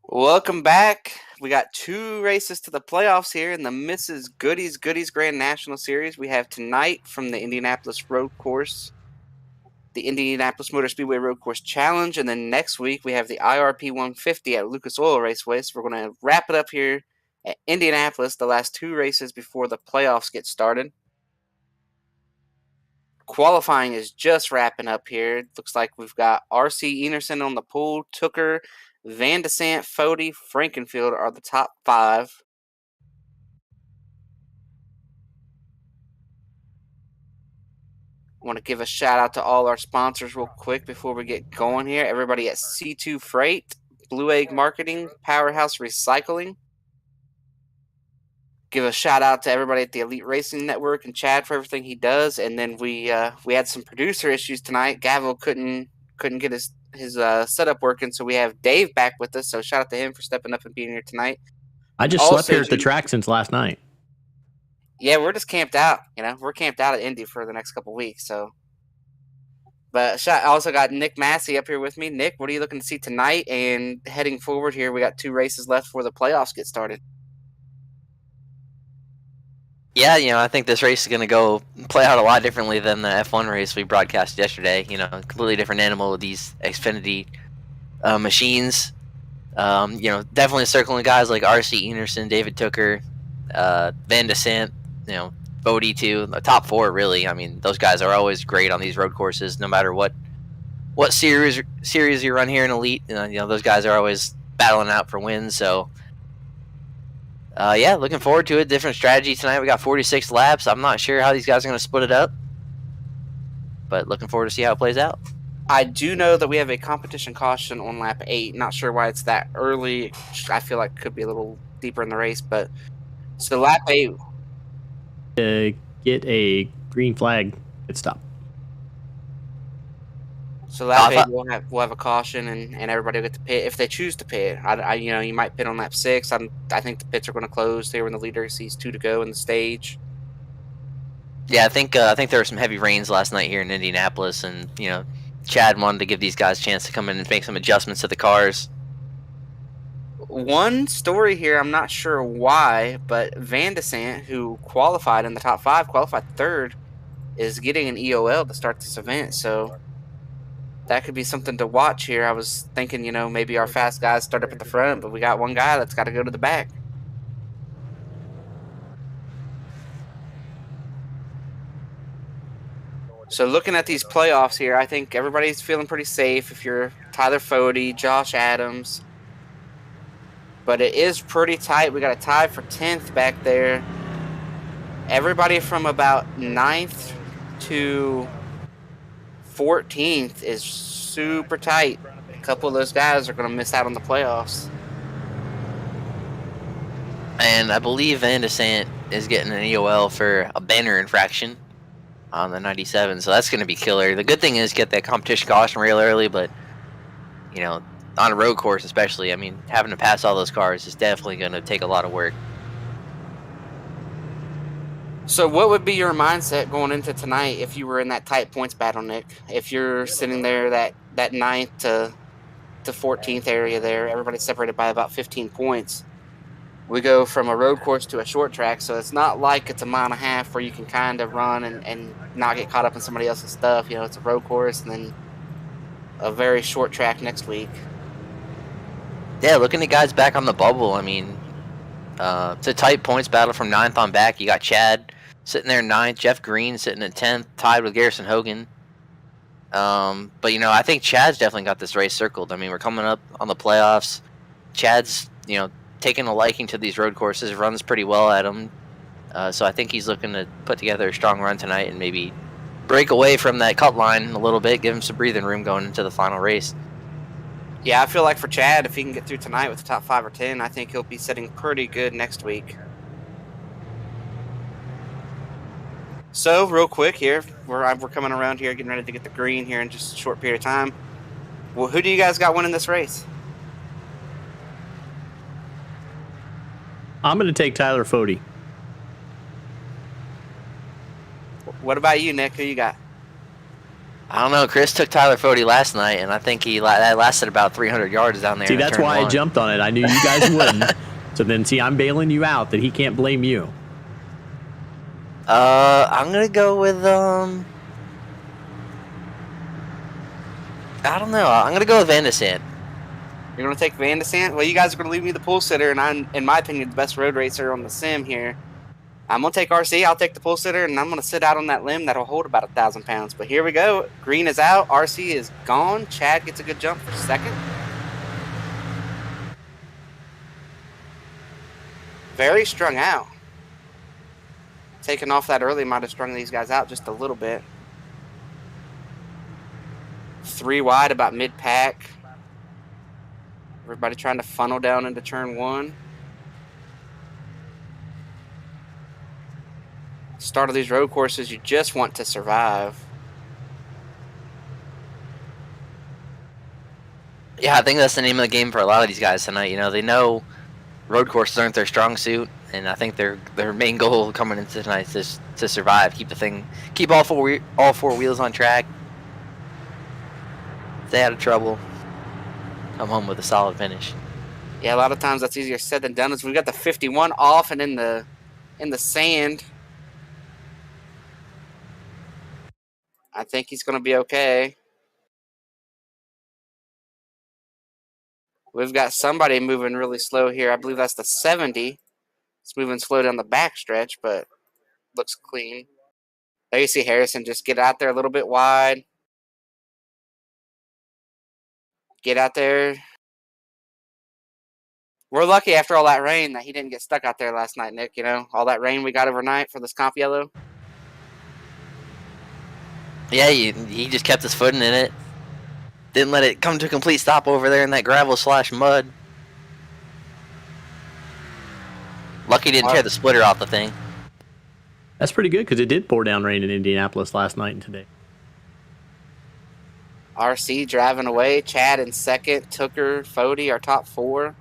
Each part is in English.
Welcome back. We got two races to the playoffs here in the Mrs. Goodies Grand National Series. We have tonight from the Indianapolis Road Course, the Indianapolis Motor Speedway Road Course Challenge, and then next week we have the IRP 150 at Lucas Oil Raceway. So we're going to wrap it up here at Indianapolis, the last two races before the playoffs get started. Qualifying is just wrapping up here. It looks like we've got R.C. Enerson on the pole, Tooker, Van de Sant, Fody, Frankenfield are the top five. I want to give a shout out to all our sponsors real quick before we get going here. Everybody at C2 Freight, Blue Egg Marketing, Powerhouse Recycling. Give a shout out to everybody at the Elite Racing Network and Chad for everything he does. And then we had some producer issues tonight. Gavel couldn't get his setup working, so we have Dave back with us. So shout out to him for stepping up and being here tonight. I just slept here at the track since last night. Yeah, we're just camped out. We're camped out at Indy for the next couple weeks. So, but I also got Nick Massey up here with me. Nick, what are you looking to see tonight? And heading forward here, we got two races left before the playoffs get started. Yeah, I think this race is going to play out a lot differently than the F1 race we broadcast yesterday. Completely different animal with these Xfinity machines. Definitely circling guys like R.C. Enerson, David Tooker, Van de Sant, Bodie too. The top four, really. I mean, those guys are always great on these road courses, no matter what series you run here in Elite. Those guys are always battling out for wins. So, looking forward to it. Different strategy tonight. We got 46 laps. I'm not sure how these guys are going to split it up, but looking forward to see how it plays out. I do know that we have a competition caution on lap 8. Not sure why it's that early. I feel like it could be a little deeper in the race, but so lap 8. Get a green flag pit stop. So lap 8 we'll have a caution and everybody will get to pit if they choose to pit. You might pit on lap 6. I think the pits are going to close there when the leader sees 2 to go in the stage. Yeah, I think there were some heavy rains last night here in Indianapolis, and Chad wanted to give these guys a chance to come in and make some adjustments to the cars. One story here, I'm not sure why, but Van de Sant, who qualified in the top 5, qualified 3rd, is getting an EOL to start this event. So that could be something to watch here. I was thinking, maybe our fast guys start up at the front, but we got one guy that's got to go to the back. So looking at these playoffs here, I think everybody's feeling pretty safe if you're Tyler Fody, Josh Adams. But it is pretty tight. We got a tie for 10th back there. Everybody from about 9th to 14th is super tight. A couple of those guys are going to miss out on the playoffs. And I believe Van de Sant is getting an EOL for a banner infraction on the 97, so that's going to be killer. The good thing is get that competition caution real early, but on a road course especially, I mean, having to pass all those cars is definitely going to take a lot of work. So what would be your mindset going into tonight if you were in that tight points battle, Nick? If you're sitting there that 9th to 14th area there, everybody's separated by about 15 points. We go from a road course to a short track, so it's not like it's a mile and a half where you can kind of run and not get caught up in somebody else's stuff. It's a road course and then a very short track next week. Yeah, looking at guys back on the bubble, I mean, it's a tight points battle from 9th on back. You got Chad sitting there 9th, Jeff Green sitting at 10th, tied with Garrison Hogan. But, I think Chad's definitely got this race circled. I mean, we're coming up on the playoffs. Chad's, taking a liking to these road courses, runs pretty well at them. So I think he's looking to put together a strong run tonight and maybe break away from that cut line a little bit, give him some breathing room going into the final race. Yeah, I feel like for Chad, if he can get through tonight with the top 5 or 10, I think he'll be sitting pretty good next week. So, real quick here, we're coming around here, getting ready to get the green here in just a short period of time. Well, who do you guys got winning this race? I'm going to take Tyler Fody. What about you, Nick? Who you got? I don't know. Chris took Tyler Fody last night, and I think that lasted about 300 yards down there. See, that's why I jumped on it. I knew you guys wouldn't. So then, see, I'm bailing you out that he can't blame you. I'm gonna go with I don't know. I'm gonna go with Van de Sant. You're gonna take Van de Sant? Well, you guys are gonna leave me the pole sitter, and I'm, in my opinion, the best road racer on the sim here. I'm gonna take RC. I'll take the pole sitter, and I'm gonna sit out on that limb that'll hold about 1,000 pounds. But here we go. Green is out. RC is gone. Chad gets a good jump for second. Very strung out. Taking off that early might have strung these guys out just a little bit. 3 wide, about mid-pack. Everybody trying to funnel down into turn 1. Start of these road courses, you just want to survive. Yeah, I think that's the name of the game for a lot of these guys tonight. You know, they know road courses aren't their strong suit, and I think their main goal coming into tonight is to survive, keep all four wheels on track. Stay out of trouble. Come home with a solid finish. Yeah, a lot of times that's easier said than done. As we've got the 51 off and in the sand. I think he's going to be okay. We've got somebody moving really slow here. I believe that's the 70. It's moving slow down the backstretch, but looks clean. There you see Harrison just get out there a little bit wide. Get out there. We're lucky after all that rain that he didn't get stuck out there last night, Nick. You know, all that rain we got overnight for this comp yellow. Yeah, he just kept his footing in it. Didn't let it come to a complete stop over there in that gravel/mud. Lucky didn't tear the splitter off the thing. That's pretty good because it did pour down rain in Indianapolis last night and today. RC driving away. Chad in second. Tooker, Fody, our top 4.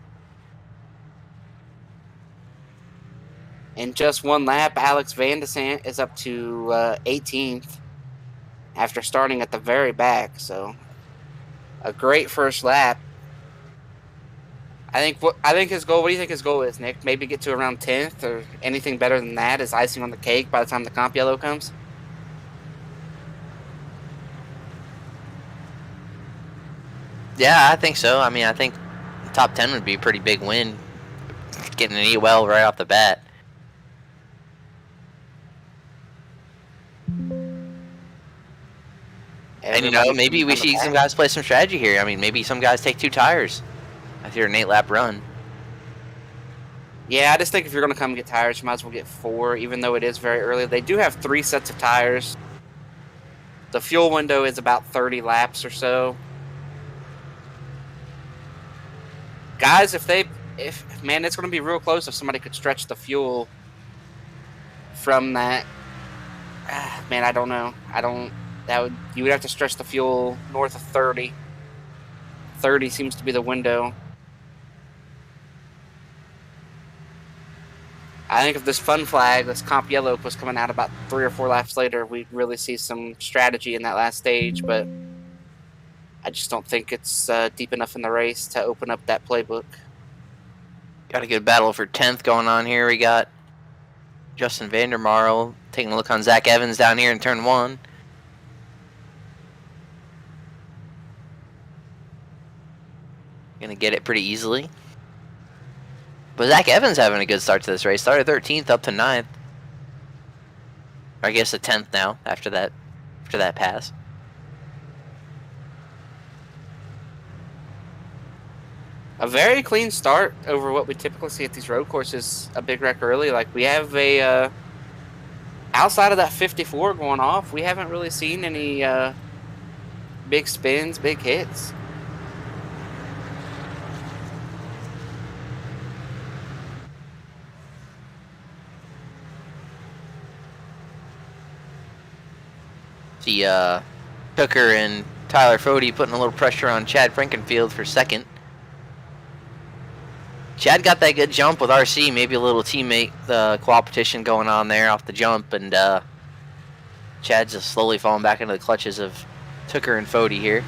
In just one lap, Alex Van de Sant is up to 18th after starting at the very back. So a great first lap. I think his goal. What do you think his goal is, Nick? Maybe get to around 10th, or anything better than that is icing on the cake by the time the comp yellow comes. Yeah, I think so. I mean, I think top 10 would be a pretty big win, getting an E-well right off the bat. And, you know, maybe we see some guys play some strategy here. I mean, maybe some guys take 2 tires after an 8-lap run. Yeah, I just think if you're going to come get tires, you might as well get 4, even though it is very early. They do have 3 sets of tires. The fuel window is about 30 laps or so. Guys, man, it's going to be real close if somebody could stretch the fuel from that. Man, I don't know. You would have to stretch the fuel north of 30. 30 seems to be the window. I think if this fun flag, this comp yellow, was coming out about 3 or 4 laps later, we'd really see some strategy in that last stage, but I just don't think it's deep enough in the race to open up that playbook. Got a good battle for 10th going on here. We got Justin Vandermarl taking a look on Zach Evans down here in turn 1. Gonna get it pretty easily. But Zach Evans having a good start to this race. Started 13th up to 9th. I guess the 10th now after that pass. A very clean start over what we typically see at these road courses. A big wreck early. Like, we have a outside of that 54 going off, we haven't really seen any big spins, big hits. See Tooker and Tyler Fody putting a little pressure on Chad Frankenfield for second. Chad got that good jump with RC, maybe a little teammate competition going on there off the jump, and Chad's just slowly falling back into the clutches of Tucker and Fody here.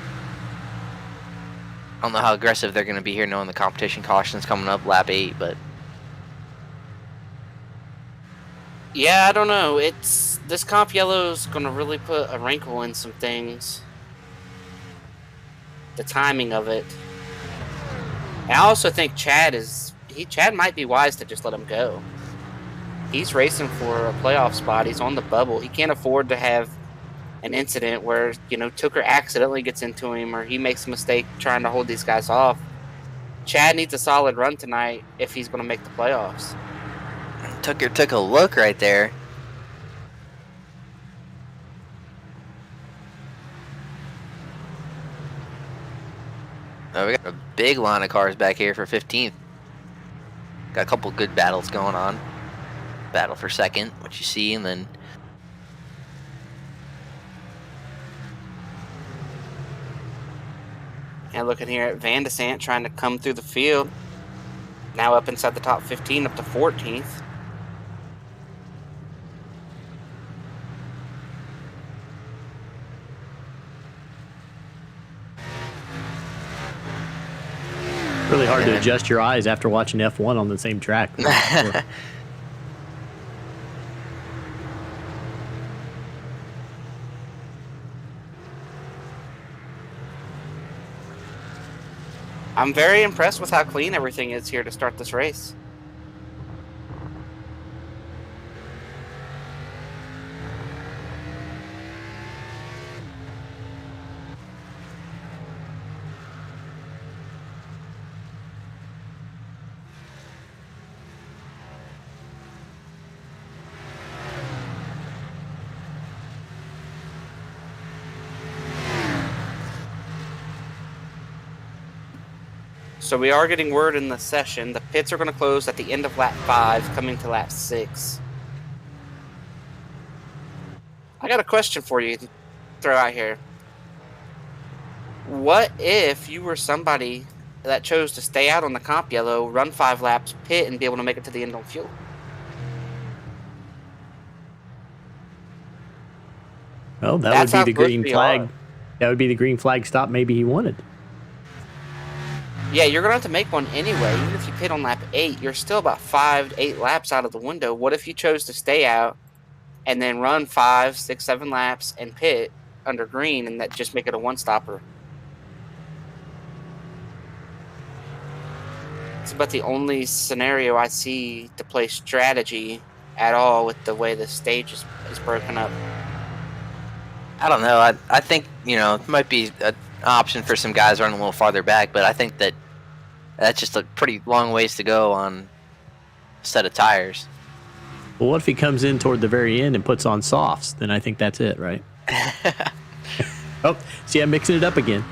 I don't know how aggressive they're going to be here knowing the competition caution's coming up lap 8, but... Yeah, I don't know. This comp yellow's going to really put a wrinkle in some things. The timing of it. I also think Chad might be wise to just let him go. He's racing for a playoff spot. He's on the bubble. He can't afford to have an incident where, Tucker accidentally gets into him or he makes a mistake trying to hold these guys off. Chad needs a solid run tonight if he's going to make the playoffs. Tucker took a look right there. Oh, we got a big line of cars back here for 15th. Got a couple good battles going on. Battle for second, what you see, and then... And looking here at Van de Sant trying to come through the field. Now up inside the top 15, up to 14th. Really hard to adjust your eyes after watching F1 on the same track. I'm very impressed with how clean everything is here to start this race. So we are getting word in the session. The pits are going to close at the end of lap 5, coming to lap 6. I got a question for you to throw out here. What if you were somebody that chose to stay out on the comp yellow, run 5 laps, pit, and be able to make it to the end on fuel? Well, that would be the green flag. That would be the green flag stop maybe he wanted. Yeah, you're going to have to make one anyway. Even if you pit on lap 8, you're still about 5 to 8 laps out of the window. What if you chose to stay out and then run 5, 6, 7 laps and pit under green and that just make it a one-stopper? It's about the only scenario I see to play strategy at all with the way the stage is broken up. I don't know. I think, it might be an option for some guys running a little farther back, but I think that's just a pretty long ways to go on a set of tires. Well, what if he comes in toward the very end and puts on softs? Then I think that's it, right? Oh, see, I'm mixing it up again.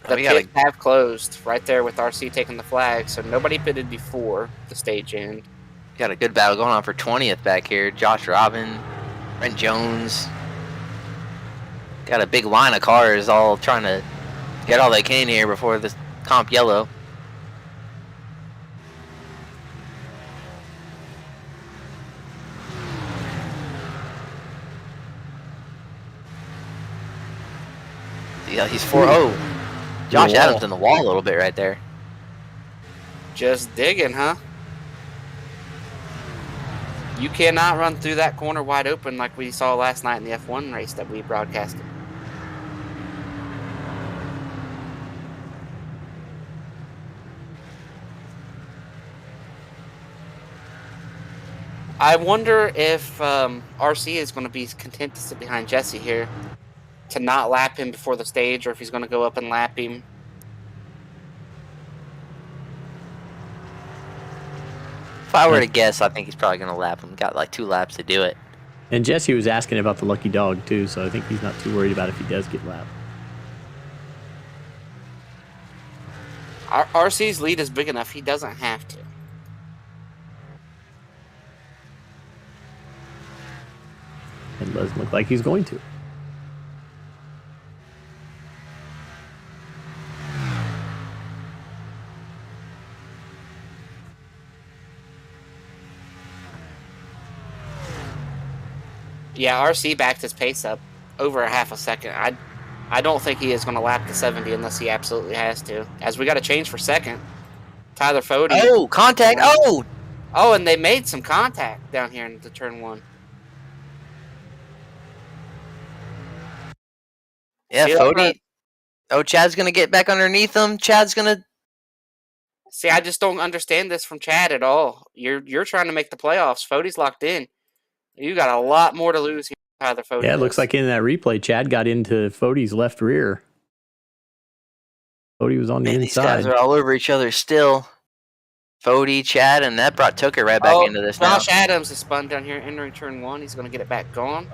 The pits have closed right there with RC taking the flag, so nobody pitted before the stage end. Got a good battle going on for 20th back here. Josh Robin, Brent Jones. Got a big line of cars all trying to get all they can here before this comp yellow. Yeah, he's 4-0. Josh Adams in the wall a little bit right there. Just digging, huh? You cannot run through that corner wide open like we saw last night in the F1 race that we broadcasted. I wonder if RC is going to be content to sit behind Jesse here to not lap him before the stage, or if he's going to go up and lap him. If I were to guess, I think he's probably going to lap him. Got like 2 laps to do it. And Jesse was asking about the lucky dog, too, so I think he's not too worried about if he does get lapped. RC's lead is big enough. He doesn't have to. It doesn't look like he's going to. Yeah, RC backed his pace up over a half a second. I don't think he is going to lap the 70 unless he absolutely has to. As we got to change for second. Tyler Fody. Oh, contact! Oh! Oh, and they made some contact down here into turn 1. Yeah, Fody. Oh, Chad's going to get back underneath him. Chad's going to... See, I just don't understand this from Chad at all. You're trying to make the playoffs. Fody's locked in. You got a lot more to lose here, Tyler Fody. Yeah, it looks like in that replay, Chad got into Fody's left rear. Fody was on the inside. These guys are all over each other still. Fody, Chad, and that brought Tucker right back into this now. Josh Adams is spun down here entering turn 1. He's going to get it back going.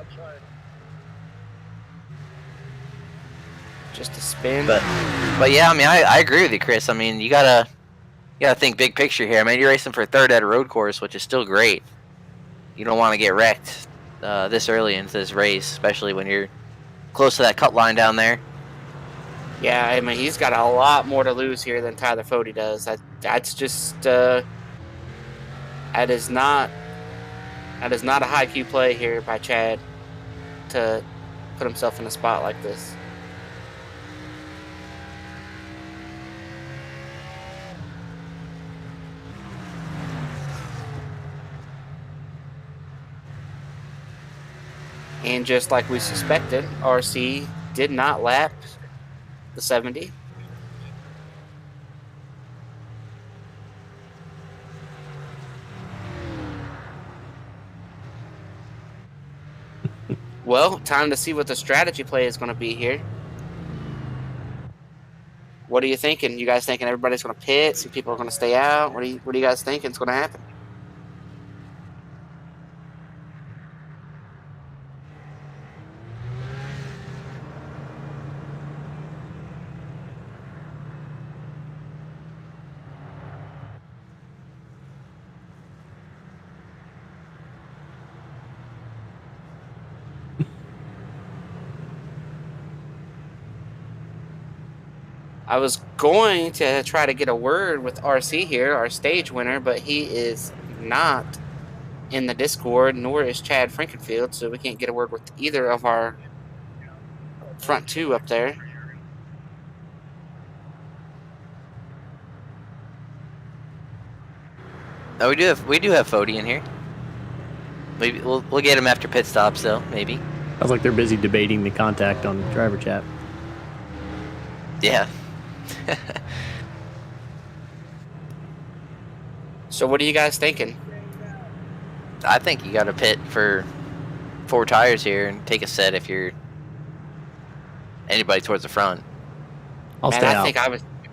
Just a spin. But yeah, I mean, I agree with you, Chris. I mean, you gotta think big picture here. I mean, you're racing for third at a road course, which is still great. You don't want to get wrecked this early into this race, especially when you're close to that cut line down there. Yeah, I mean, he's got a lot more to lose here than Tyler Fody does. That's just that is not a high Q play here by Chad to put himself in a spot like this. And just like we suspected, RC did not lap the 70. Well, time to see what the strategy play is going to be here. What are you thinking? You guys thinking everybody's going to pit? Some people are going to stay out? What are you guys thinking is going to happen? I was going to try to get a word with RC here, our stage winner, but he is not in the Discord, nor is Chad Frankenfield, so we can't get a word with either of our front two up there. No, we do have Fody in here. Maybe we'll get him after pit stops though. Maybe. Sounds like they're busy debating the contact on driver chat. Yeah. So what are you guys thinking? I think you got to pit for 4 tires here and take a set if you're anybody towards the front. I'll stay out. I think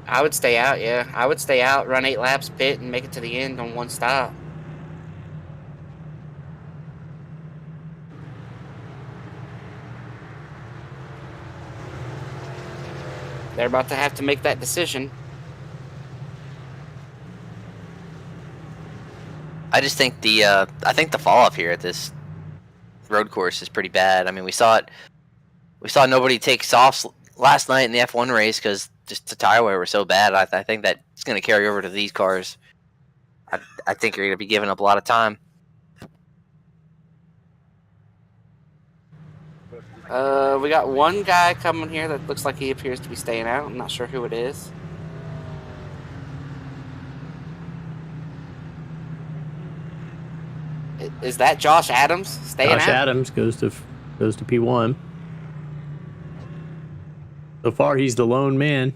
I would stay out. Yeah, I would stay out, run 8 laps, pit, and make it to the end on 1 stop. They're about to have to make that decision. I just think the fall off here at this road course is pretty bad. I mean, we saw nobody take softs last night in the F1 race because just the tire wear were so bad. I think that it's going to carry over to these cars. I think you're going to be giving up a lot of time. We got one guy coming here that looks like he appears to be staying out. I'm not sure who it is. Is that Josh Adams staying out? Josh Adams goes to P1. So far, he's the lone man.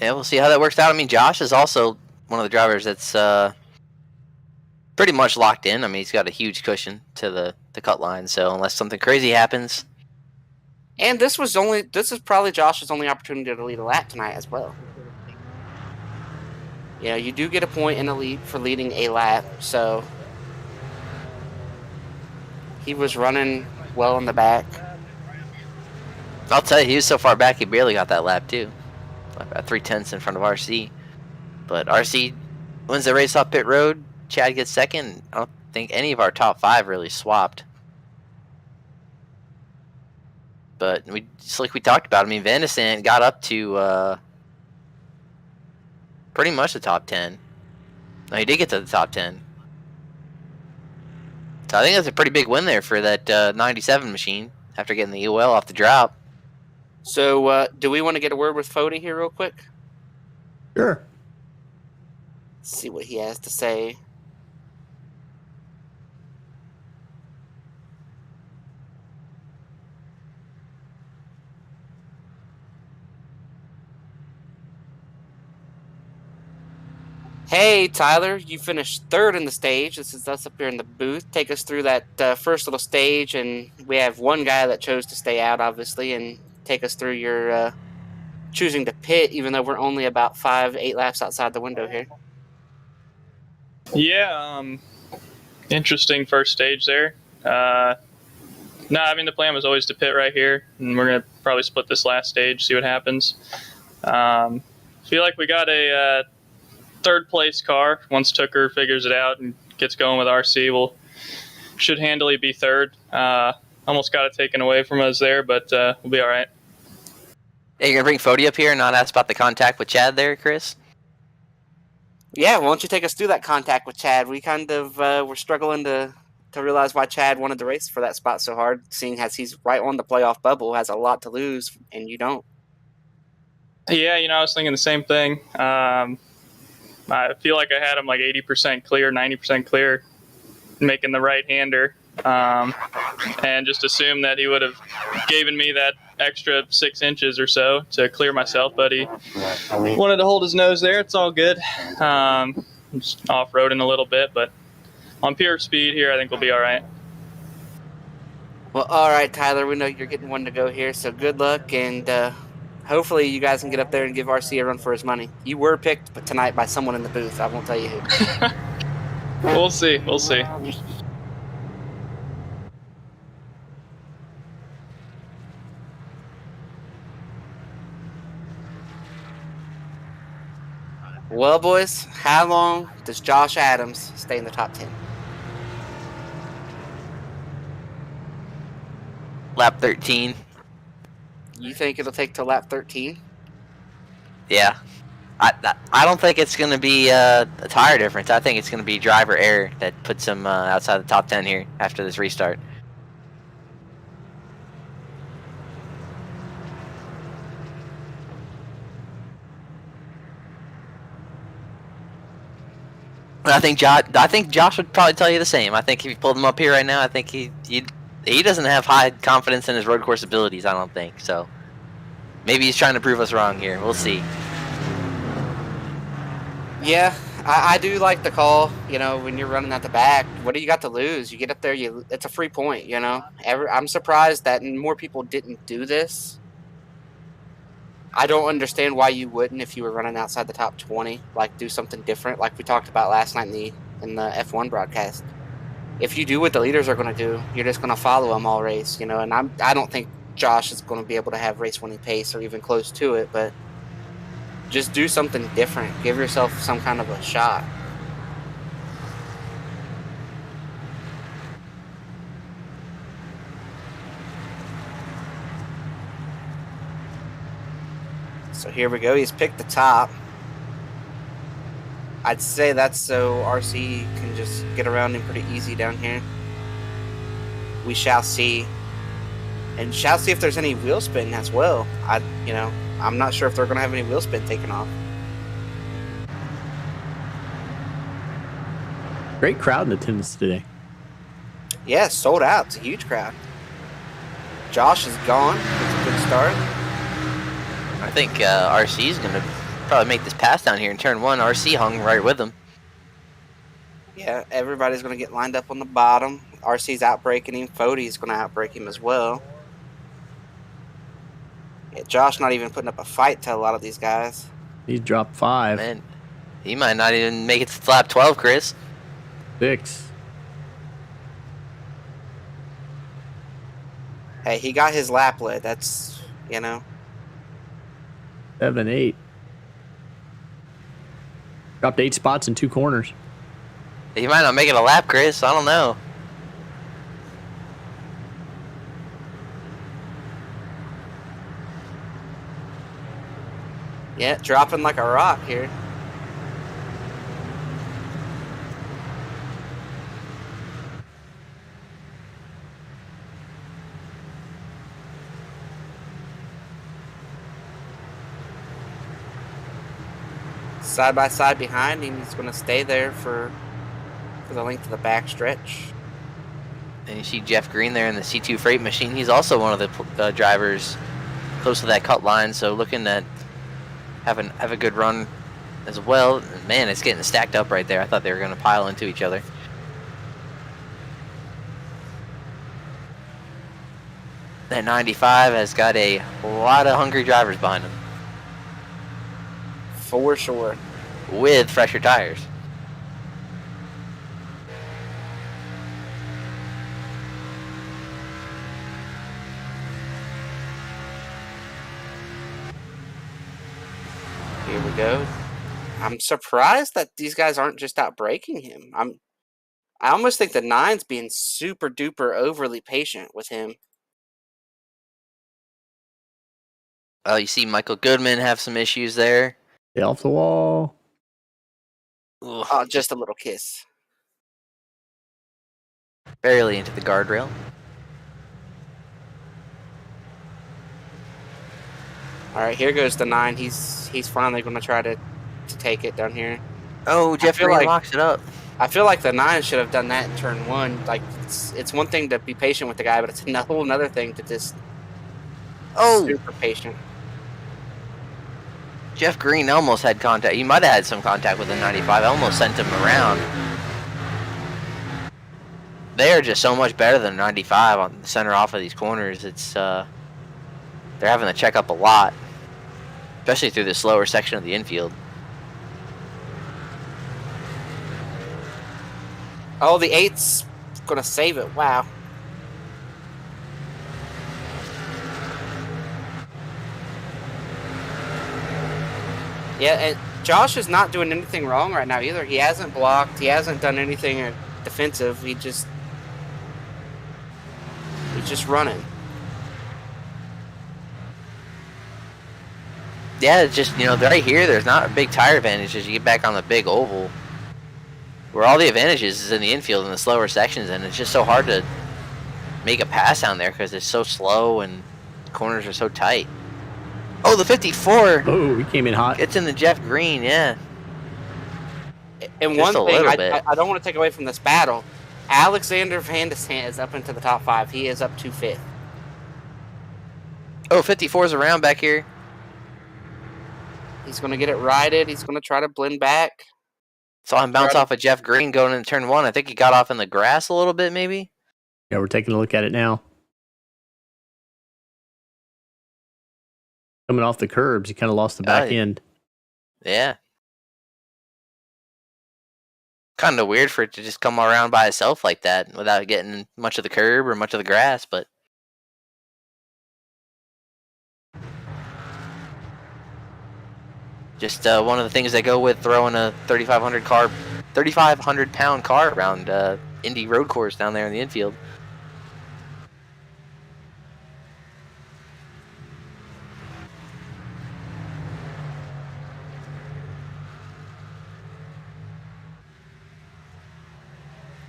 Yeah, we'll see how that works out. I mean, Josh is also one of the drivers that's pretty much locked in. I mean, he's got a huge cushion to the cut line, so unless something crazy happens. And this is probably Josh's only opportunity to lead a lap tonight as well. Yeah, you do get a point in the lead for leading a lap, so he was running well in the back. I'll tell you, he was so far back, he barely got that lap too. About 3/10 in front of RC. But RC wins the race off pit road. Chad gets second. I don't think any of our top 5 really swapped. But just like we talked about, I mean, Van de Sant got up to pretty much the top 10. No, he did get to the top 10. So I think that's a pretty big win there for that 97 machine after getting the UL off the drop. So, do we want to get a word with Fody here real quick? Sure. See what he has to say. Hey, Tyler, you finished third in the stage. This is us up here in the booth. Take us through that first little stage, and we have one guy that chose to stay out, obviously, and take us through your choosing to pit, even though we're only about 5-8 laps outside the window here. Yeah, interesting first stage there. No, I mean, the plan was always to pit right here, and we're going to probably split this last stage, see what happens. Feel like we got a third place car. Once Tooker figures it out and gets going with RC, we'll should handily be third. Almost got it taken away from us there, but we'll be all right. Hey, you're going to bring Fody up here and not ask about the contact with Chad there, Chris? Yeah, why don't you take us through that contact with Chad? We kind of were struggling to realize why Chad wanted to race for that spot so hard, seeing as he's right on the playoff bubble, has a lot to lose, and you don't. Yeah, I was thinking the same thing. I feel like I had him like 80% clear, 90% clear, making the right-hander, and just assumed that he would have given me that extra 6 inches or so to clear myself, but he wanted to hold his nose there. It's all good. Just off-roading a little bit, but on pure speed here, I think we'll be all right. Well, all right, Tyler, we know you're getting one to go here, so good luck, and hopefully you guys can get up there and give RC a run for his money. You were picked tonight by someone in the booth. I won't tell you who. We'll see. Well, boys, how long does Josh Adams stay in the top 10? Lap 13. You think it'll take till lap 13? Yeah. I don't think it's going to be a tire difference. I think it's going to be driver error that puts him outside the top 10 here after this restart. I think Josh would probably tell you the same. I think if you pulled him up here right now, I think he doesn't have high confidence in his road course abilities, I don't think. So maybe he's trying to prove us wrong here. We'll see. Yeah, I do like the call. When you're running at the back, what do you got to lose? You get up there, it's a free point. I'm surprised that more people didn't do this. I don't understand why you wouldn't if you were running outside the top 20. Like, do something different, like we talked about last night in the F1 broadcast. If you do what the leaders are going to do, you're just going to follow them all race. And I don't think Josh is going to be able to have race-winning pace or even close to it, but just do something different. Give yourself some kind of a shot. So here we go. He's picked the top. I'd say that's so RC can just get around him pretty easy down here. We shall see. And shall see if there's any wheel spin as well. I'm not sure if they're going to have any wheel spin taken off. Great crowd in attendance today. Yeah, sold out. It's a huge crowd. Josh is gone. It's a good start. I think RC is going to probably make this pass down here in turn 1. RC hung right with him. Yeah, everybody's going to get lined up on the bottom. RC's outbraking him. Fody's going to outbrake him as well. Yeah, Josh not even putting up a fight to a lot of these guys. He dropped 5. Man, he might not even make it to lap 12, Chris. 6. Hey, he got his lap lid. That's, 7, 8. Dropped 8 spots in 2 corners. He might not make it a lap, Chris. I don't know. Yeah, dropping like a rock here. Side by side behind him, he's going to stay there for the length of the back stretch. And you see Jeff Green there in the C2 freight machine. He's also one of the drivers close to that cut line, so looking at have a good run as well. Man, it's getting stacked up right there. I thought they were going to pile into each other. That 95 has got a lot of hungry drivers behind him. For sure. With fresher tires. Here we go. I'm surprised that these guys aren't just out braking him. I almost think the 9's being super duper overly patient with him. Oh, you see Michael Goodman have some issues there. Stay off the wall. Ugh, Oh, just a little kiss. barely into the guardrail. All right, here goes the 9. He's finally going to try to take it down here. Oh, Jeff feel Green like- locks it up. I feel like the 9 should have done that in turn 1. Like, it's one thing to be patient with the guy, but it's a whole another thing to just super patient. Jeff Green almost had contact. He might have had some contact with the 95. I almost sent him around. They are just so much better than 95 on the center off of these corners. It's they're having to check up a lot, especially through the slower section of the infield. Oh, the 8's going to save it. Wow. Yeah, and Josh is not doing anything wrong right now either. He hasn't blocked. He hasn't done anything defensive. He's just running. Yeah, it's just, right here, there's not a big tire advantage as you get back on the big oval. Where all the advantages is in the infield and the slower sections, and it's just so hard to make a pass down there because it's so slow and corners are so tight. Oh, the 54 Oh, he came in hot. gets in the Jeff Green, yeah. And Just a one thing little bit. I don't want to take away from this battle, Alexander Van de Sant is up into the top 5. He is up to 5th. Oh, 54's around back here. He's going to get it righted. He's going to try to blend back. Saw him bounce off of Jeff Green going into turn 1. I think he got off in the grass a little bit, maybe. Yeah, we're taking a look at it now. Coming off the curbs, he kind of lost the back end. Yeah. Kind of weird for it to just come around by itself like that without getting much of the curb or much of the grass, but just one of the things that go with throwing a 3,500 pound car around Indy road course down there in the infield.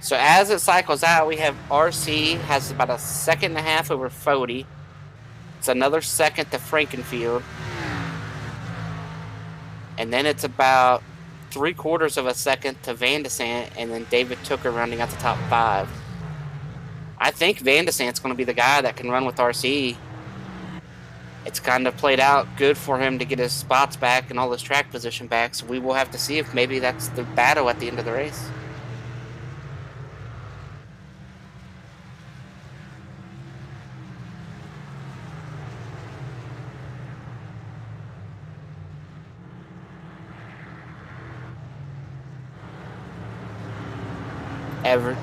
So as it cycles out, we have RC has about a second and a half over Fody. It's another second to Frankenfield. And then it's about 3/4 of a second to Van de Sant, and then David Tooker rounding out the top 5. I think Van de Sant's going to be the guy that can run with RC. It's kind of played out good for him to get his spots back and all his track position back, so we will have to see if maybe that's the battle at the end of the race.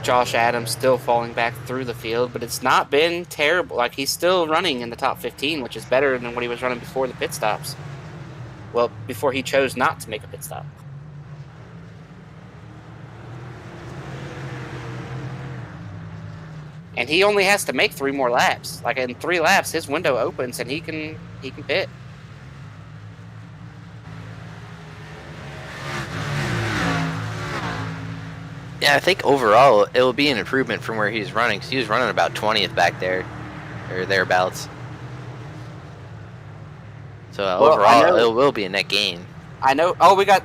Josh Adams still falling back through the field, but it's not been terrible. Like, he's still running in the top 15, which is better than what he was running before the pit stops. Well, before he chose not to make a pit stop. And he only has to make 3 more laps. Like, in 3 laps, his window opens and he can pit. Yeah, I think overall it will be an improvement from where he was running, because he was running about 20th back there, or thereabouts. So Well, overall, it will be a net gain. I know. Oh, we got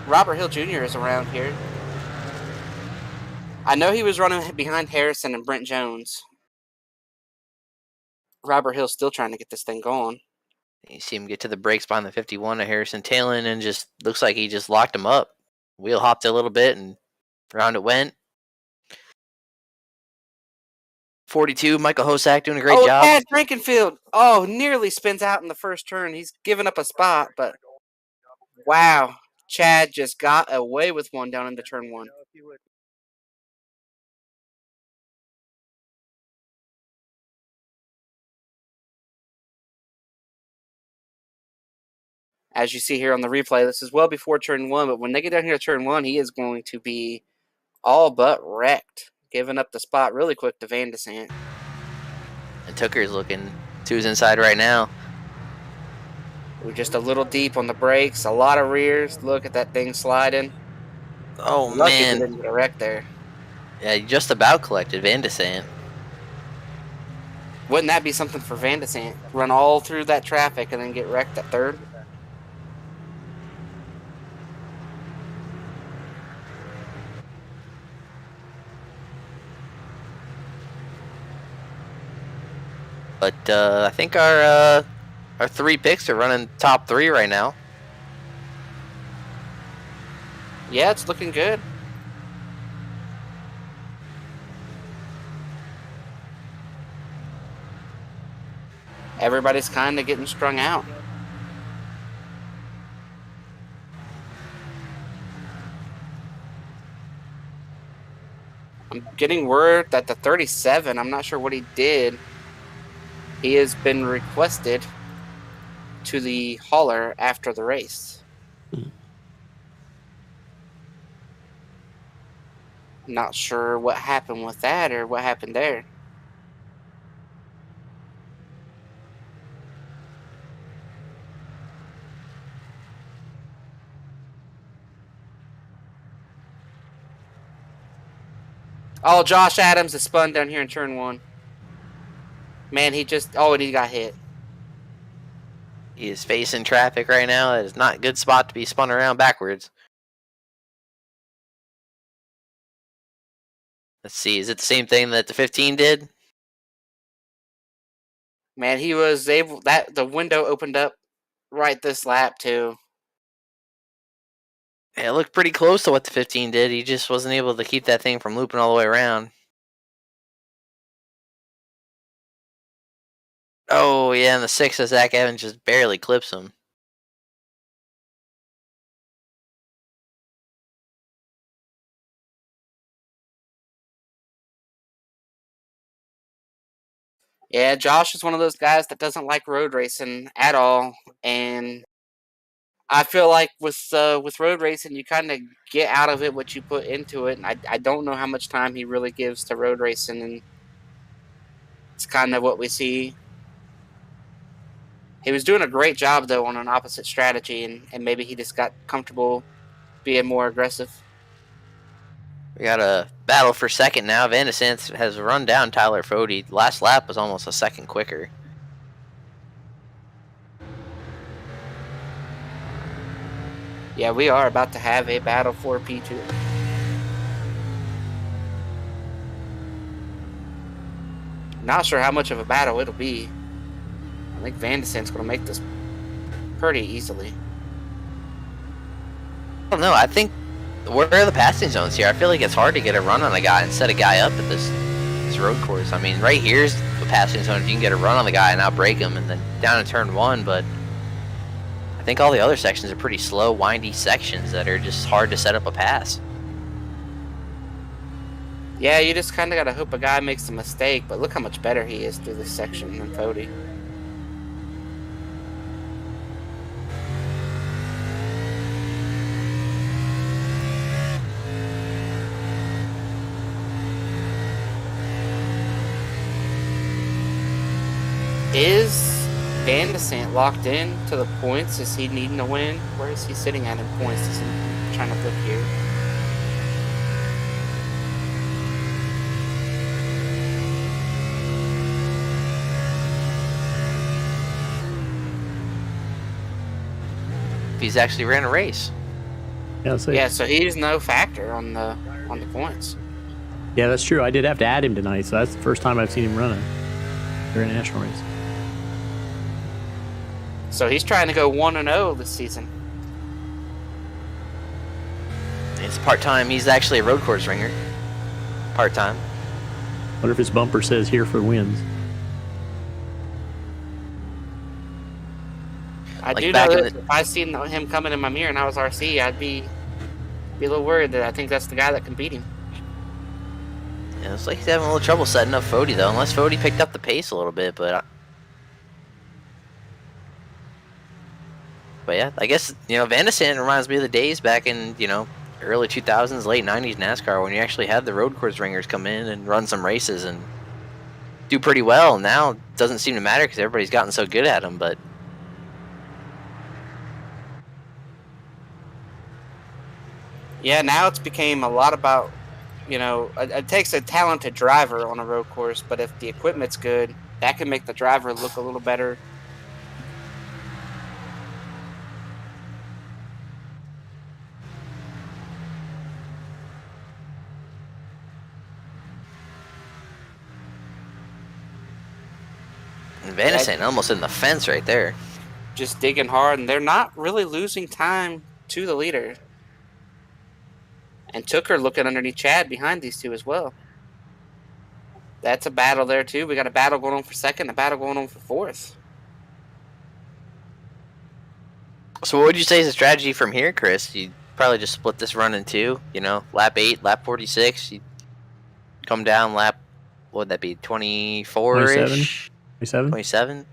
Robert Hill Jr. is around here. I know he was running behind Harrison and Brent Jones. Robert Hill's still trying to get this thing going. You see him get to the brakes behind the 51 of Harrison tailing, and just looks like he just locked him up. Wheel hopped a little bit, and round it went. 42, Michael Hosack doing a great job. Chad Frankenfield. Oh, nearly spins out in the first turn. He's given up a spot, but wow. Chad just got away with one down into turn 1. As you see here on the replay, this is well before turn 1, but when they get down here to turn 1, he is going to be all but wrecked, giving up the spot really quick to Van de Sant. And Tooker's looking to his inside right now. We're just a little deep on the brakes, a lot of rears. Look at that thing sliding. Oh, Lucky man. he didn't get a wreck there. Yeah, he just about collected Van de Sant. Wouldn't that be something for Van de Sant? Run all through that traffic and then get wrecked at third? But I think our 3 picks are running top 3 right now. Yeah, it's looking good. Everybody's kind of getting strung out. I'm getting word that the 37, I'm not sure what he did. He has been requested to the hauler after the race. Not sure what happened with that or what happened there. Oh, Josh Adams is spun down here in turn 1. Man, he just... Oh, and he got hit. He is facing traffic right now. That is not a good spot to be spun around backwards. Let's see. Is it the same thing that the 15 did? Man, he was able... The window opened up right this lap, too. Yeah, it looked pretty close to what the 15 did. He just wasn't able to keep that thing from looping all the way around. Oh, yeah, and the 6 of Zach Evans just barely clips him. Yeah, Josh is one of those guys that doesn't like road racing at all, and I feel like with road racing, you kind of get out of it what you put into it, and I don't know how much time he really gives to road racing, and it's kind of what we see. He was doing a great job, though, on an opposite strategy, and maybe he just got comfortable being more aggressive. We got a battle for second now. Van de Sant has run down Tyler Fody. Last lap was almost a second quicker. Yeah, we are about to have a battle for P2. Not sure how much of a battle it'll be. I think Van de Sant's going to make this pretty easily. I don't know. I think where are the passing zones here? I feel like it's hard to get a run on a guy and set a guy up at this road course. I mean, right here's the passing zone. If you can get a run on the guy and out break him, and then down in turn 1, but I think all the other sections are pretty slow, windy sections that are just hard to set up a pass. Yeah, you just kind of got to hope a guy makes a mistake, but look how much better he is through this section than Fody. Is Van de Sant locked in to the points? Is he needing to win? Where is he sitting at in points? I'm trying to look here. if he's actually ran a race. Yeah, so, Yeah, so he's no factor on the points. yeah, that's true. I did have to add him tonight, so that's the first time I've seen him running during a national race. So he's trying to go 1-0 this season. It's part-time. He's actually a road course ringer. Part-time. Wonder if his bumper says here for wins. I Like do back know in that if I seen him coming in my mirror and I was RC, I'd be a little worried that I think that's the guy that can beat him. Yeah, it's like he's having a little trouble setting up Fody, though, unless Fody picked up the pace a little bit, but yeah, I guess, Van de Sande reminds me of the days back in, early 2000s, late 90s NASCAR when you actually had the road course ringers come in and run some races and do pretty well. Now it doesn't seem to matter because everybody's gotten so good at them, but Yeah, now it's became a lot about, it takes a talented driver on a road course, but if the equipment's good, that can make the driver look a little better. Van de Sande almost in the fence right there. Just digging hard, and they're not really losing time to the leader. And Tooker looking underneath Chad behind these two as well. That's a battle there, too. We got a battle going on for second, a battle going on for fourth. So what would you say is the strategy from here, Chris? You probably just split this run in two, lap 8, lap 46. You come down lap, what would that be, 24-ish? 27?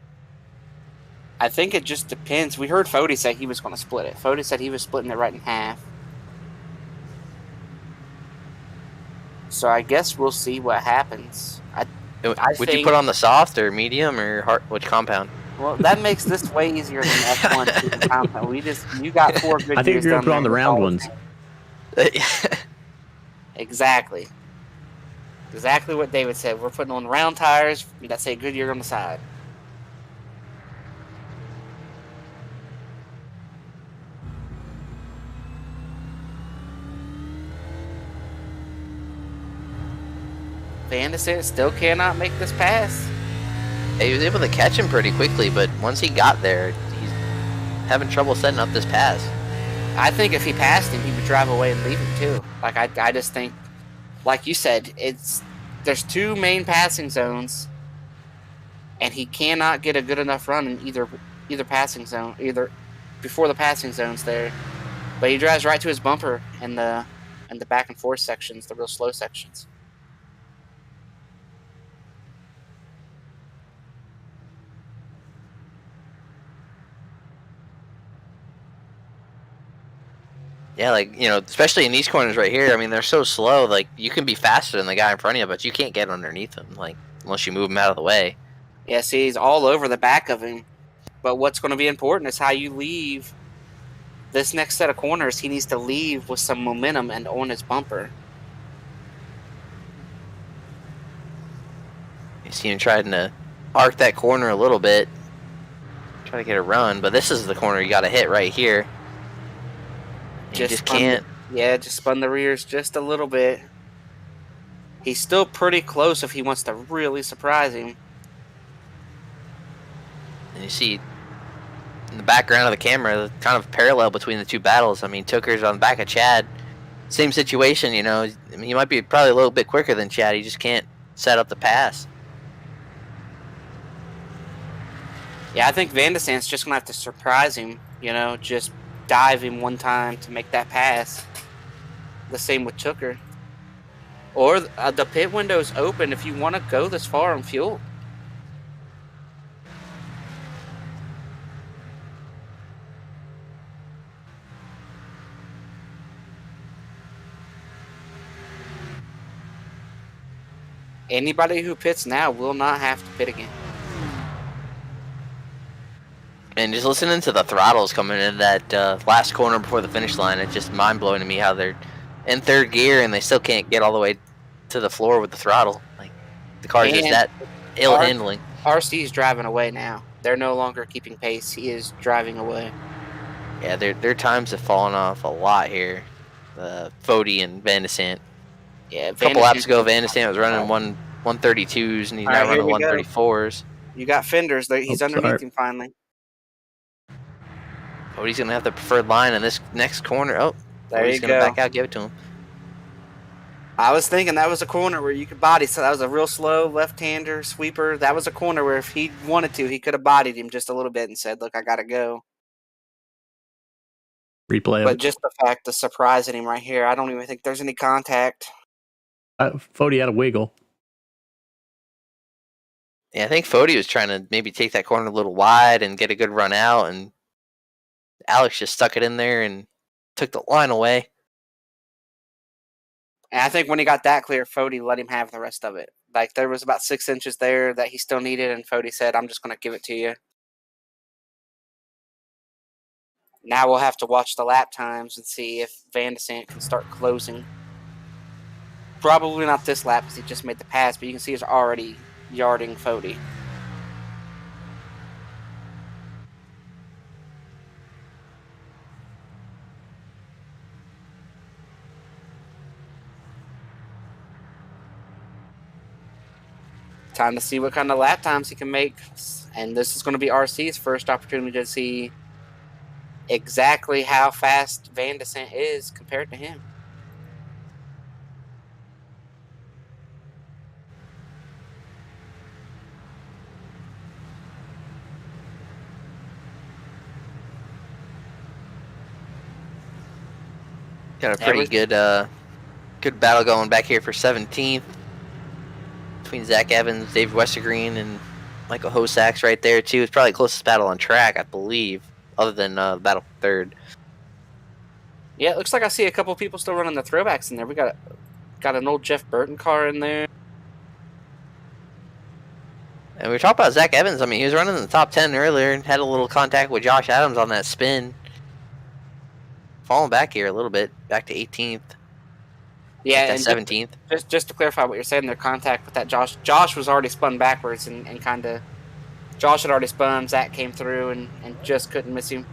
I think it just depends. We heard Fody say he was going to split it. Fody said he was splitting it right in half. So I guess we'll see what happens. Would you put on the soft or medium or hard? Which compound? Well, that makes this way easier than F1 season compound. You got 4 good years. I think you're going to put on the round ones. Exactly. Exactly what David said. We're putting on round tires that say Goodyear on the side. Van de Sande still cannot make this pass. He was able to catch him pretty quickly, but once he got there, he's having trouble setting up this pass. I think if he passed him, he would drive away and leave him too. Like I just think, like you said, there's 2 main passing zones, and he cannot get a good enough run in either passing zone, either before the passing zone's there. But he drives right to his bumper in the back and forth sections, the real slow sections. Yeah, especially in these corners right here. I mean, they're so slow. Like, you can be faster than the guy in front of you, but you can't get underneath him, unless you move him out of the way. Yeah, see, he's all over the back of him. But what's going to be important is how you leave this next set of corners. He needs to leave with some momentum and on his bumper. You see him trying to arc that corner a little bit, try to get a run, but this is the corner you got to hit right here. You just can't. Just spun the rears just a little bit. He's still pretty close if he wants to really surprise him. And you see in the background of the camera, the kind of parallel between the two battles. I mean, Tooker's on the back of Chad. Same situation, I mean, he might be probably a little bit quicker than Chad. He just can't set up the pass. Yeah, I think Van de Sande's just going to have to surprise him, just dive him one time to make that pass. The same with Tooker. Or the pit window's open if you want to go this far on fuel. Anybody who pits now will not have to pit again. And just listening to the throttles coming in that last corner before the finish line, it's just mind-blowing to me how they're in 3rd gear and they still can't get all the way to the floor with the throttle. Like, the car's just that ill-handling. RC's driving away now. They're no longer keeping pace. He is driving away. Yeah, their times have fallen off a lot here. Fody and Van de Sant. Yeah, A couple laps ago, Van de Sant was running 132s, and he's All now right, here running we go. 134s. You got fenders. He's underneath him finally. Fody's going to have the preferred line in this next corner. Oh, There Fody's you going to go. back out, give it to him. I was thinking that was a corner where you could body. So that was a real slow left-hander sweeper. That was a corner where if he wanted to, he could have bodied him just a little bit and said, "Look, I gotta go." Replay. But just the fact of surprising him right here, I don't even think there's any contact. Fody had a wiggle. Yeah, I think Fody was trying to maybe take that corner a little wide and get a good run out, and Alex just stuck it in there and took the line away. And I think when he got that clear, Fody let him have the rest of it. Like, there was about 6 inches there that he still needed, and Fody said, "I'm just going to give it to you." Now we'll have to watch the lap times and see if Van de Sant can start closing. Probably not this lap because he just made the pass, but you can see he's already yarding Fody. Time to see what kind of lap times he can make. And this is going to be RC's first opportunity to see exactly how fast Van de Sant is compared to him. Got a pretty good battle going back here for 17th between Zach Evans, Dave Westergreen, and Michael Hosaks right there too. It's probably the closest battle on track, I believe, other than the battle for third. Yeah, it looks like I see a couple people still running the throwbacks in there. We got an old Jeff Burton car in there. And we were talking about Zach Evans. I mean, he was running in the top 10 earlier and had a little contact with Josh Adams on that spin. Falling back here a little bit, back to 18th. Yeah, and 17th. Just to clarify what you're saying, their contact with that Josh was already spun backwards and kind of. Josh had already spun. Zach came through and just couldn't miss him.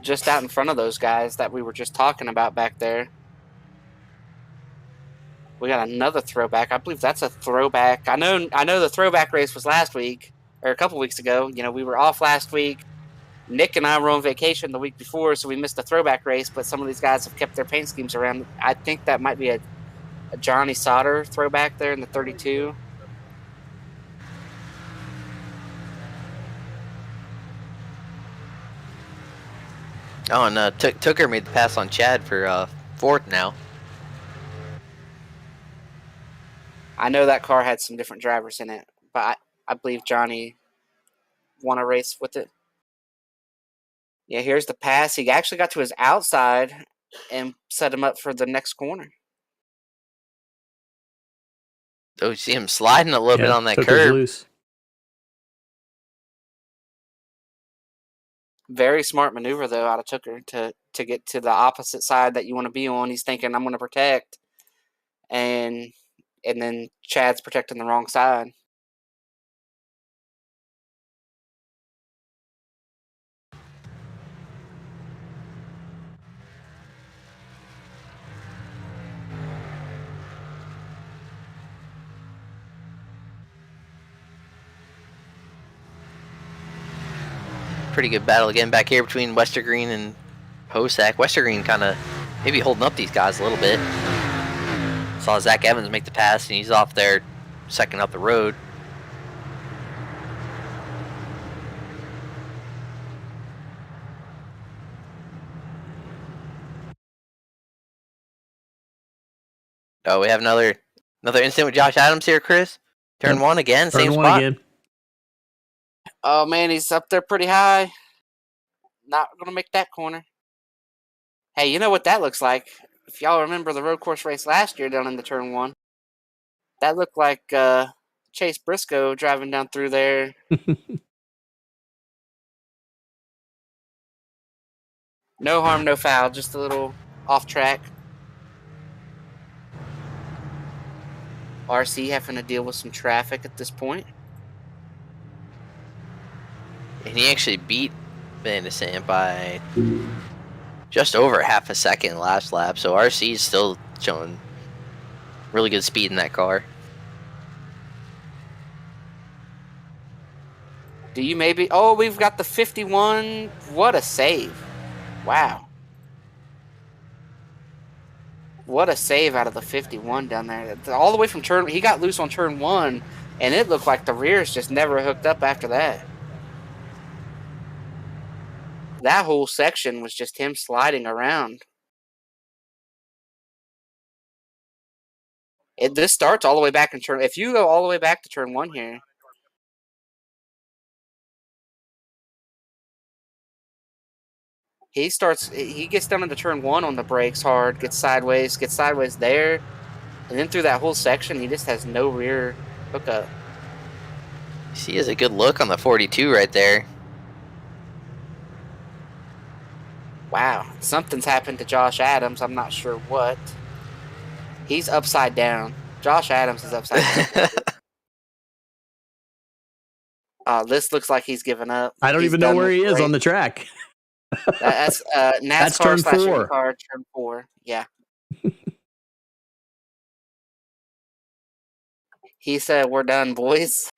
Just out in front of those guys that we were just talking about back there. We got another throwback. I believe that's a throwback. I know the throwback race was last week or a couple weeks ago. You know, we were off last week. Nick and I were on vacation the week before, so we missed the throwback race, but some of these guys have kept their paint schemes around. I think that might be a Johnny Sauter throwback there in the 32. Oh, and Tooker made the pass on Chad for fourth now. I know that car had some different drivers in it, but I believe Johnny won a race with it. Yeah, here's the pass. He actually got to his outside and set him up for the next corner. Oh, you see him sliding a little bit on that Tooker's curb. Loose. Very smart maneuver, though, out of Tooker to get to the opposite side that you want to be on. He's thinking, I'm going to protect. And then Chad's protecting the wrong side. Pretty good battle again back here between Westergreen and Hosak. Westergreen kind of maybe holding up these guys a little bit. Saw Zach Evans make the pass, and he's off there second up the road. Oh, we have another incident with Josh Adams here, Chris. Turn one again, same spot. Again. Oh, man, he's up there pretty high. Not going to make that corner. Hey, you know what that looks like? If y'all remember the road course race last year down in the turn one, that looked like Chase Briscoe driving down through there. No harm, no foul, just a little off track. RC having to deal with some traffic at this point. And he actually beat Van de Sant by just over half a second last lap, so RC is still showing really good speed in that car. Do you maybe... Oh, we've got the 51. What a save. Wow. What a save out of the 51 down there. All the way from turn... He got loose on turn 1, and it looked like the rears just never hooked up after that. That whole section was just him sliding around. This starts all the way back in turn... If you go all the way back to turn 1 here... He gets down into turn 1 on the brakes hard, gets sideways there, and then through that whole section, he just has no rear hookup. He has a good look on the 42 right there. Wow, something's happened to Josh Adams. I'm not sure what. He's upside down. Josh Adams is upside down. This looks like he's given up. I don't even know where he is on the track. That's NASCAR That's turn 4. IndyCar, turn 4. Yeah. He said, "We're done, boys."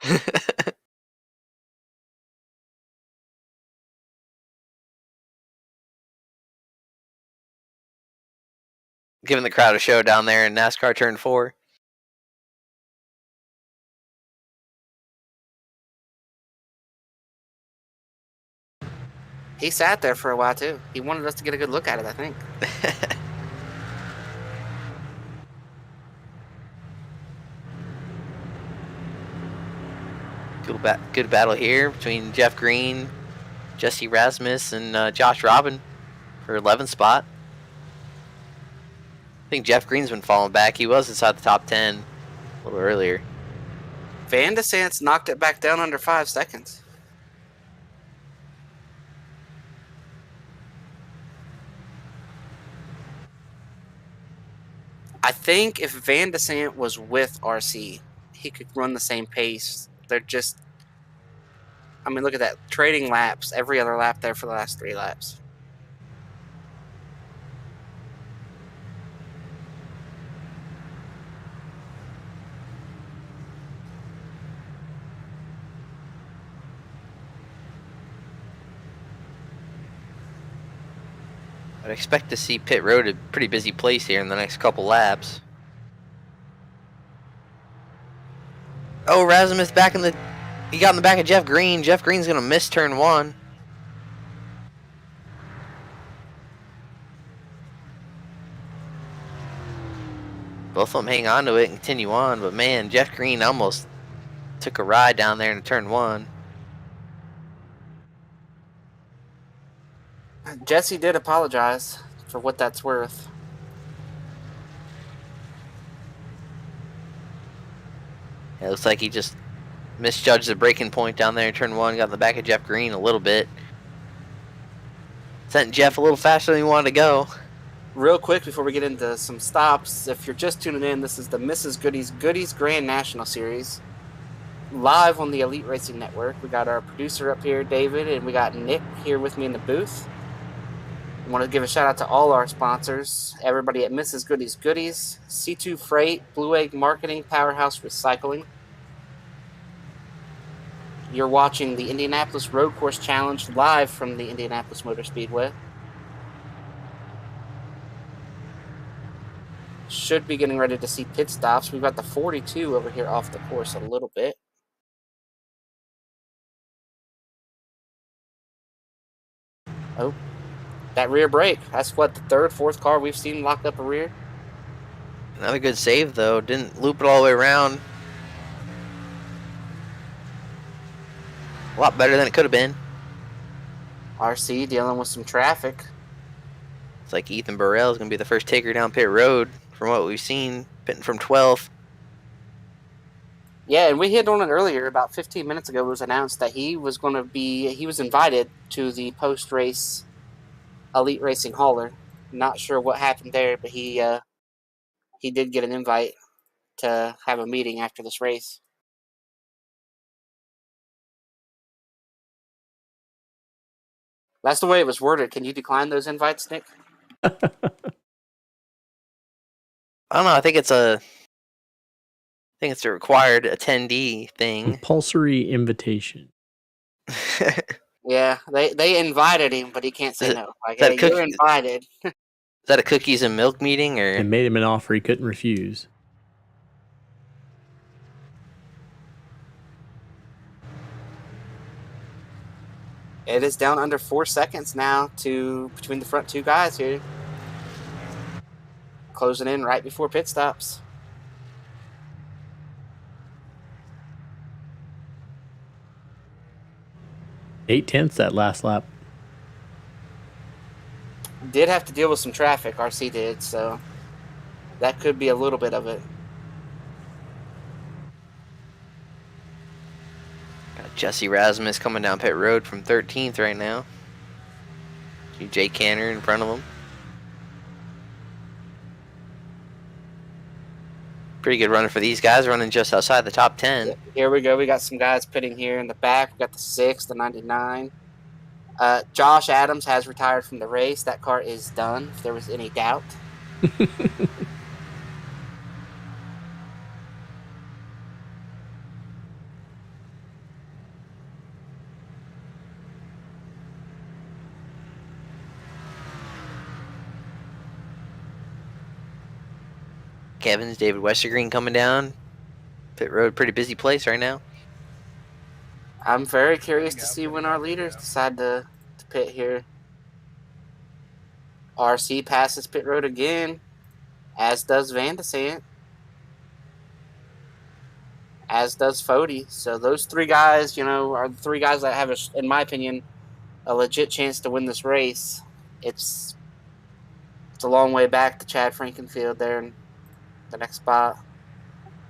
Giving the crowd a show down there in NASCAR turn 4. He sat there for a while, too. He wanted us to get a good look at it, I think. Good battle here between Jeff Green, Jesse Rasmus, and Josh Robin for 11th spot. I think Jeff Green's been falling back. He was inside the top 10 a little earlier. Van de Sant's knocked it back down under 5 seconds. I think if Van de Sant was with RC, he could run the same pace. They're just... I mean, look at that. Trading laps, every other lap there for the last 3 laps. I'd expect to see pit road a pretty busy place here in the next couple laps. Oh, Rasmus back in the... He got in the back of Jeff Green. Jeff Green's going to miss turn 1. Both of them hang on to it and continue on, but man, Jeff Green almost took a ride down there in turn 1. Jesse did apologize for what that's worth. It looks like he just misjudged the braking point down there in turn 1, got in the back of Jeff Green a little bit. Sent Jeff a little faster than he wanted to go. Real quick before we get into some stops, if you're just tuning in, this is the Mrs. Goody's Grand National Series, live on the Elite Racing Network. We got our producer up here, David, and we got Nick here with me in the booth. I want to give a shout out to all our sponsors, everybody at Mrs. Goodies, C2 Freight, Blue Egg Marketing, Powerhouse Recycling. You're watching the Indianapolis Road Course Challenge live from the Indianapolis Motor Speedway. Should be getting ready to see pit stops. We've got the 42 over here off the course a little bit. Oh, that rear brake. That's what, the third, fourth car we've seen lock up a rear. Another good save, though. Didn't loop it all the way around. A lot better than it could have been. RC dealing with some traffic. It's like Ethan Burrell is going to be the first taker down pit road from what we've seen, pitting from 12th. Yeah, and we hit on it earlier. About 15 minutes ago, it was announced that he was invited to the post-race Elite Racing Hauler. Not sure what happened there, but he did get an invite to have a meeting after this race. That's the way it was worded. Can you decline those invites, Nick? I don't know. I think it's a required attendee thing. Compulsory invitation. Yeah, they invited him, but he can't say no. Like, hey, you're invited. Is that a cookies and milk meeting, or? And made him an offer he couldn't refuse. It is down under 4 seconds now between the front two guys here. Closing in right before pit stops. .8 that last lap. Did have to deal with some traffic, RC did, so that could be a little bit of it. Got Jesse Rasmus coming down pit road from 13th right now. See Jake Canner in front of him. Pretty good runner for these guys, running just outside the top 10. Here we go. We got some guys pitting here in the back. We got the 6, the 99. Josh Adams has retired from the race. That car is done, if there was any doubt. Kevin's David Westergreen coming down. Pit road, pretty busy place right now. I'm very curious to see when our leaders decide to pit here. RC passes pit road again, as does Van de Sant, as does Fody. So those three guys, are the three guys that have, in my opinion, a legit chance to win this race. It's a long way back to Chad Frankenfield there in the next spot.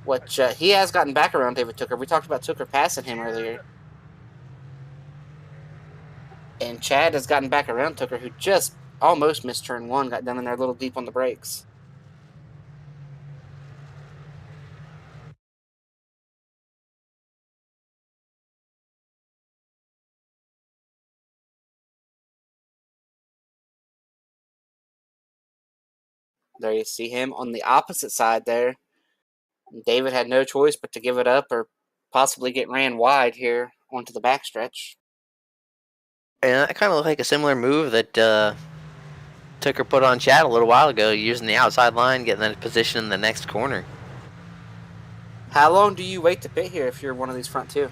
Which he has gotten back around David Tooker. We talked about Tooker passing him earlier. And Chad has gotten back around Tooker, who just almost missed turn 1, got down in there a little deep on the brakes. There you see him on the opposite side there. David had no choice but to give it up or possibly get ran wide here onto the backstretch. And that kind of looked like a similar move that Tooker put on Chad a little while ago, using the outside line, getting that position in the next corner. How long do you wait to pit here if you're one of these front two?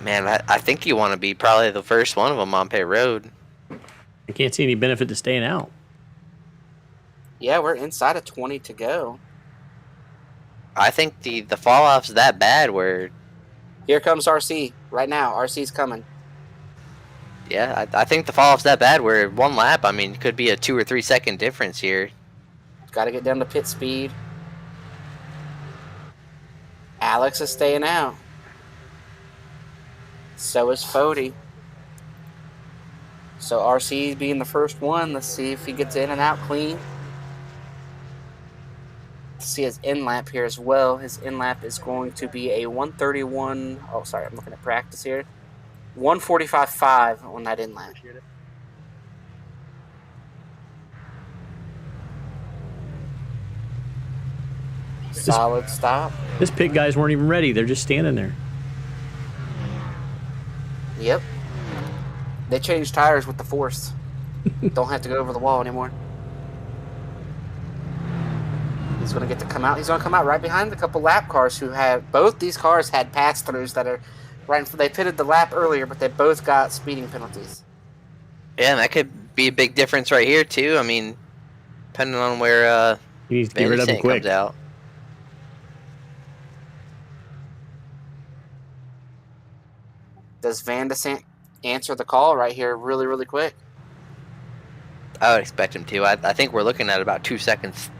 Man, I think you want to be probably the first one of them on pit road. I can't see any benefit to staying out. Yeah, we're inside of 20 to go. I think the fall-off's that bad where... Here comes RC right now. RC's coming. Yeah, I think the fall-off's that bad where one lap, I mean, could be a 2 or 3 second difference here. Got to get down to pit speed. Alex is staying out. So is Fody. So RC being the first one. Let's see if he gets in and out clean. See his in lap here as well. His in lap is going to be a 131. Oh, sorry, I'm looking at practice here. 145.5 on that in lap. Solid stop. This pit guys weren't even ready. They're just standing there. Yep. They changed tires with the force. Don't have to go over the wall anymore. He's going to get to come out. He's going to come out right behind a couple lap cars who have... Both these cars had pass-throughs that are right... They pitted the lap earlier, but they both got speeding penalties. Yeah, and that could be a big difference right here, too. I mean, depending on where he needs to get rid of him quick. Comes out. Does Van de Sant answer the call right here really, really quick? I would expect him to. I think we're looking at about 2 seconds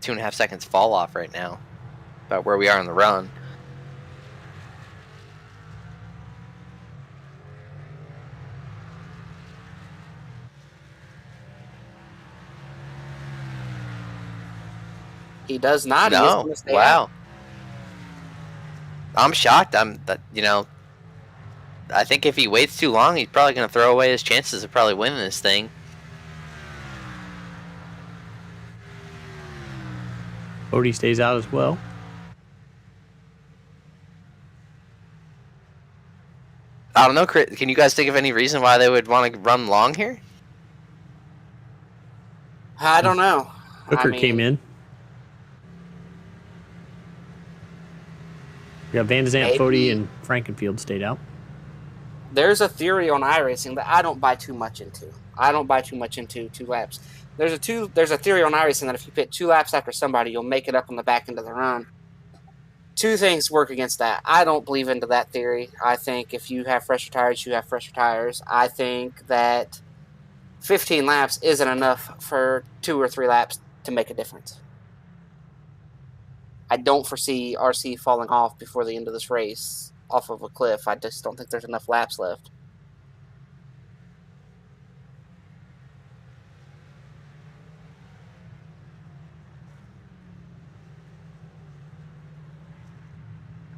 2.5 seconds fall off right now, about where we are on the run. He does not. He is No, going to stay wow. out. I'm shocked. I think if he waits too long, he's probably going to throw away his chances of probably winning this thing. Goody stays out as well. I don't know, Chris, can you guys think of any reason why they would want to run long here? I don't know. Hooker came in. We got Van de Zandt, Fody, and Frankenfield stayed out. There's a theory on iRacing that I don't buy too much into. I don't buy too much into 2 laps. There's a theory on iRacing that if you pit 2 laps after somebody, you'll make it up on the back end of the run. 2 things work against that. I don't believe into that theory. I think if you have fresher tires, you have fresher tires. I think that 15 laps isn't enough for 2 or 3 laps to make a difference. I don't foresee RC falling off before the end of this race off of a cliff. I just don't think there's enough laps left.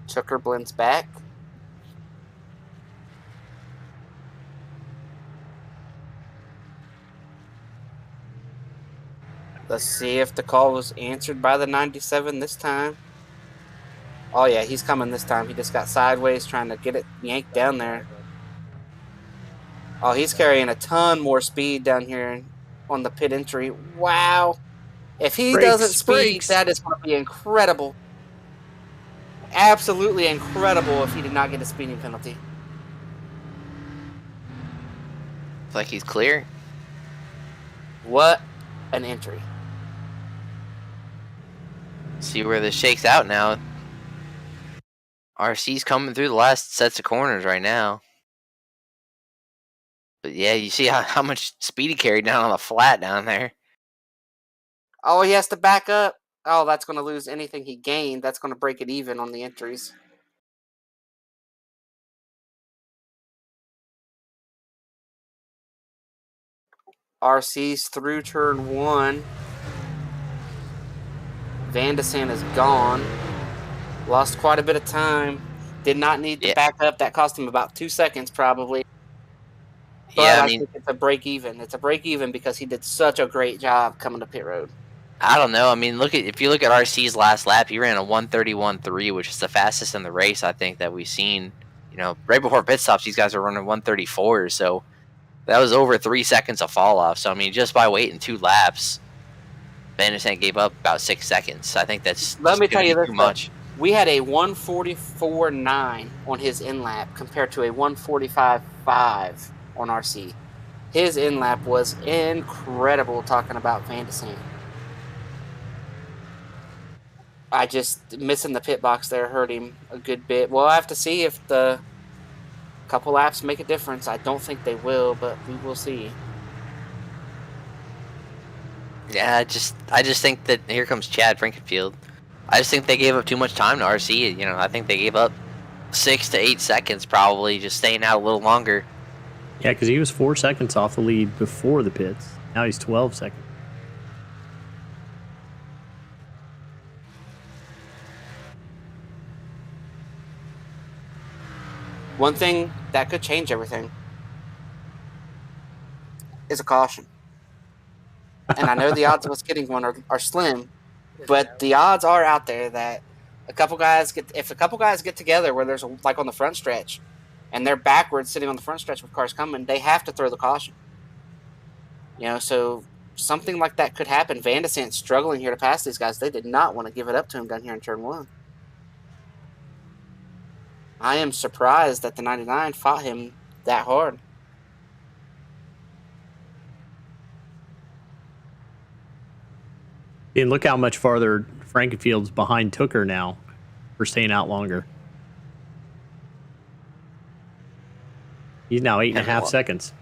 Chucker blends back. Let's see if the call was answered by the 97 this time. Oh, yeah, he's coming this time. He just got sideways trying to get it yanked down there. Oh, he's carrying a ton more speed down here on the pit entry. Wow. If he doesn't speed, that is going to be incredible. Absolutely incredible if he did not get a speeding penalty. It's like he's clear. What an entry. See where this shakes out now. RC's coming through the last sets of corners right now. But yeah, you see how much speed he carried down on the flat down there. Oh, he has to back up. Oh, that's going to lose anything he gained. That's going to break it even on the entries. RC's through turn 1. Van de Zandt is gone. Lost quite a bit of time. Did not need to back up. That cost him about 2 seconds probably. But yeah, I think it's a break even. It's a break even because he did such a great job coming to pit road. I don't know. I mean, if you look at RC's last lap, he ran a 1:31.3, which is the fastest in the race I think that we've seen. You know, right before pit stops, these guys are running 1:34, so that was over 3 seconds of fall off. So I mean, just by waiting 2 laps, Van de Zandt gave up about 6 seconds. I think that's Let me tell you this too much. We had a 1:44.9 on his in lap compared to a 1:45.5 on RC. His in lap was incredible. Talking about Van de Zandt. I just missing the pit box there hurt him a good bit. We'll have to see if the couple laps make a difference. I don't think they will, but we will see. Yeah, I just think that here comes Chad Frankenfield. I just think they gave up too much time to RC. You know, I think they gave up 6 to 8 seconds probably, just staying out a little longer. Yeah, because he was 4 seconds off the lead before the pits. Now he's 12 seconds. One thing that could change everything is a caution. And I know the odds of us getting one are slim, but the odds are out there that if a couple guys get together where there's like on the front stretch and they're backwards sitting on the front stretch with cars coming, they have to throw the caution. You know, so something like that could happen. Van de Zandt struggling here to pass these guys. They did not want to give it up to him down here in turn 1. I am surprised that the 99 fought him that hard. And look how much farther Frankenfield's behind Tooker now for staying out longer. He's now 8.5 seconds.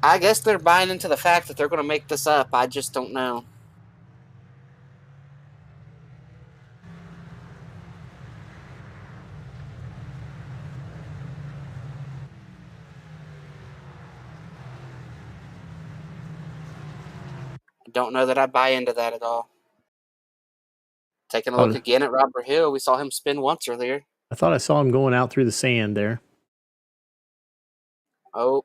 I guess they're buying into the fact that they're going to make this up. I just don't know. don't know that I buy into that at all. Taking a Oh. look again at Robert Hill, we saw him spin once earlier. I thought I saw him going out through the sand there. Oh,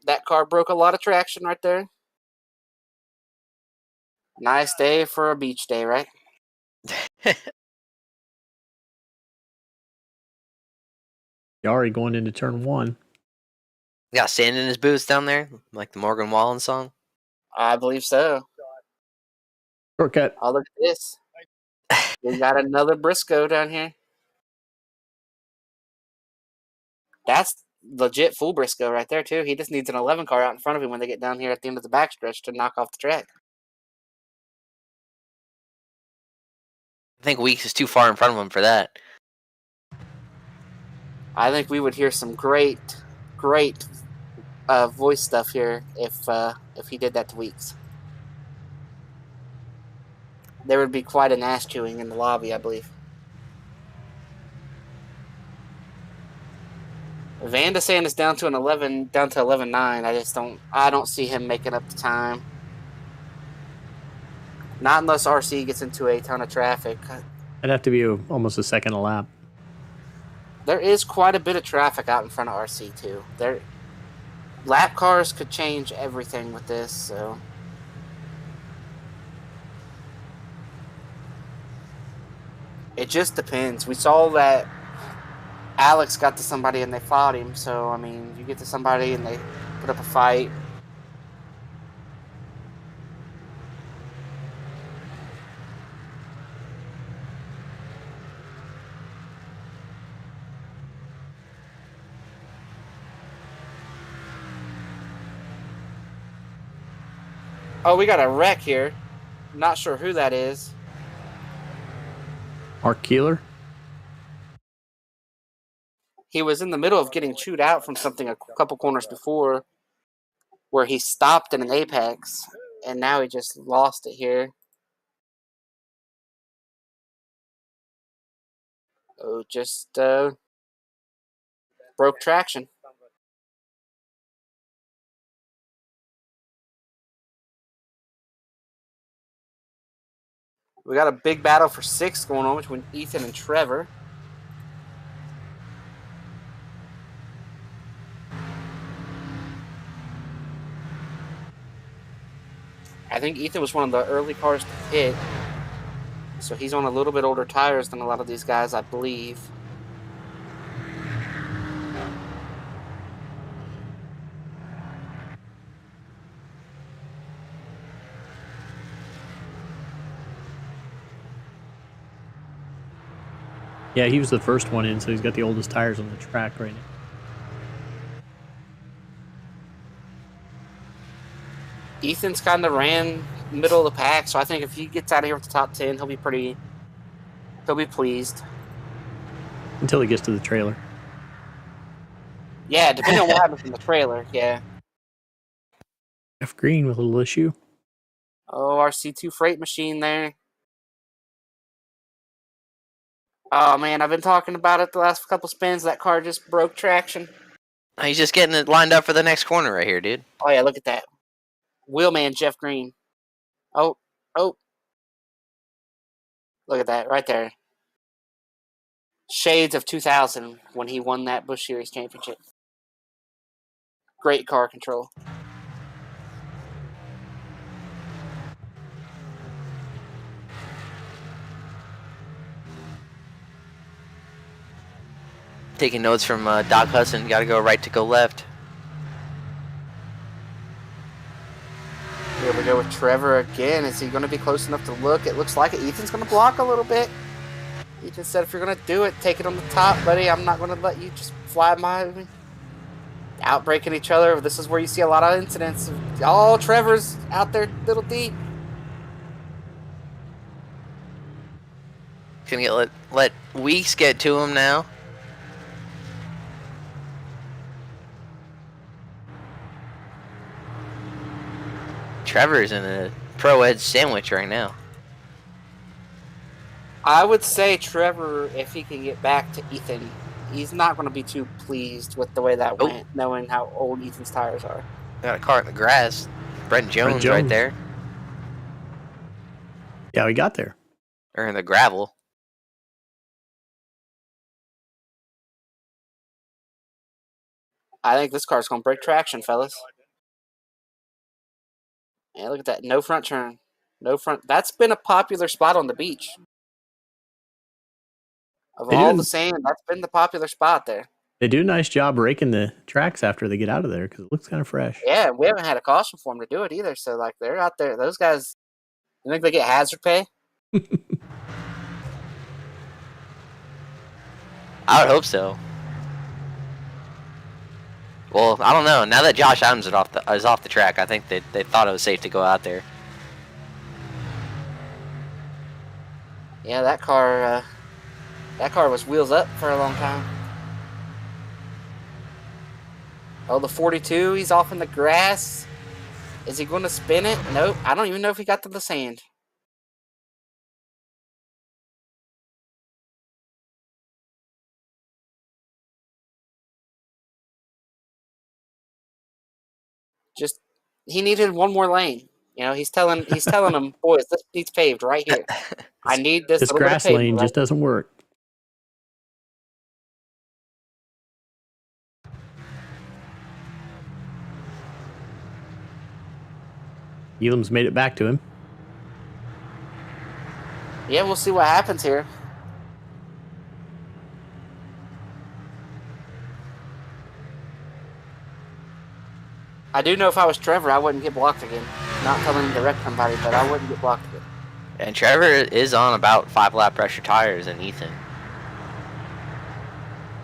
that car broke a lot of traction right there. Nice day for a beach day, right? Yari going into turn 1. Got sand in his boots down there, like the Morgan Wallen song. I believe so. Shortcut. Oh, look at this. We got another Briscoe down here. That's legit full Briscoe right there, too. He just needs an 11 car out in front of him when they get down here at the end of the backstretch to knock off the track. I think Weeks is too far in front of him for that. I think we would hear some great voice stuff here if he did that to Weeks. There would be quite an ass chewing in the lobby, I believe. Van de Sand is down to 11.9. I don't see him making up the time. Not unless RC gets into a ton of traffic. It'd have to be almost a second a lap. There is quite a bit of traffic out in front of RC too. Lap cars could change everything with this, so. It just depends. We saw that Alex got to somebody and they fought him, so I mean, you get to somebody and they put up a fight. Oh, we got a wreck here. Not sure who that is. Mark Keeler? He was in the middle of getting chewed out from something a couple corners before where he stopped in an apex, and now he just lost it here. Oh, just broke traction. We got a big battle for 6 going on between Ethan and Trevor. I think Ethan was one of the early cars to hit, so he's on a little bit older tires than a lot of these guys, I believe. Yeah, he was the first one in, so he's got the oldest tires on the track right now. Ethan's kind of ran middle of the pack, so I think if he gets out of here with the top 10, he'll be pleased. Until he gets to the trailer. Yeah, depending on what happens in the trailer, yeah. Jeff Green with a little issue. Oh, RC2 freight machine there. Oh, man, I've been talking about it the last couple spins. That car just broke traction. He's just getting it lined up for the next corner right here, dude. Oh, yeah, look at that. Wheelman Jeff Green. Oh. Look at that right there. Shades of 2000 when he won that Busch Series championship. Great car control. Taking notes from Doc Hudson. Got to go right to go left. Here we go with Trevor again. Is he going to be close enough to look? It looks like it. Ethan's going to block a little bit. Ethan said, if you're going to do it, take it on the top, buddy. I'm not going to let you just fly by me. Outbreaking each other. This is where you see a lot of incidents. Oh, Trevor's out there a little deep. Gonna get let Weeks get to him now. Trevor's in a pro edge sandwich right now. I would say Trevor, if he can get back to Ethan, he's not going to be too pleased with the way that went, knowing how old Ethan's tires are. Got a car in the grass. Brent Jones right there. Yeah, we got there. Or in the gravel. I think this car's going to break traction, fellas. Yeah, look at that. No front turn. No front. That's been a popular spot on the beach. Of all the sand, that's been the popular spot there. They do a nice job raking the tracks after they get out of there because it looks kind of fresh. Yeah, we haven't had a caution for them to do it either. So, like, they're out there. Those guys, you think they get hazard pay? I would hope so. Well, I don't know. Now that Josh Adams is off the track, I think they thought it was safe to go out there. Yeah, that car was wheels up for a long time. Oh, the 42, he's off in the grass. Is he going to spin it? Nope. I don't even know if he got to the sand. Just, he needed one more lane. You know, he's telling them, boys, this needs paved right here. I need this little grass bit of lane pavement just doesn't work. Elam's made it back to him. Yeah, we'll see what happens here. I do know if I was Trevor, I wouldn't get blocked again. Not telling him to wreck somebody, but I wouldn't get blocked again. And Trevor is on about 5-lap pressure tires than Ethan.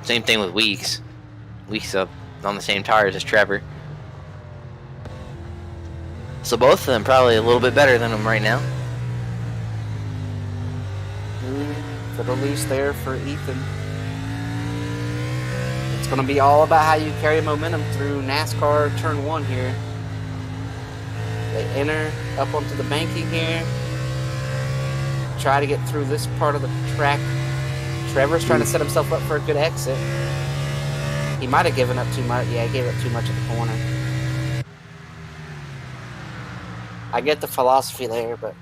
Same thing with Weeks. Weeks up on the same tires as Trevor. So both of them probably a little bit better than him right now. Foot release there for Ethan. It's going to be all about how you carry momentum through NASCAR Turn 1 here. They enter up onto the banking here. Try to get through this part of the track. Trevor's trying to set himself up for a good exit. He might have given up too much. Yeah, he gave up too much at the corner. I get the philosophy there, but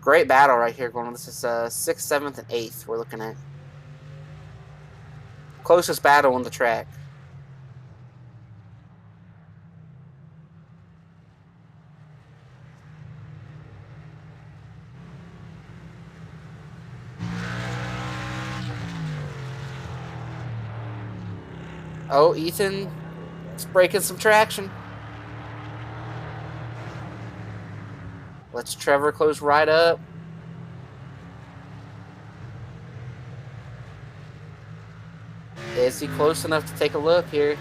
great battle right here going on. This is 6th, 7th, and 8th we're looking at. Closest battle on the track. Oh, Ethan is breaking some traction. Let's Trevor close right up. Is he close enough to take a look here?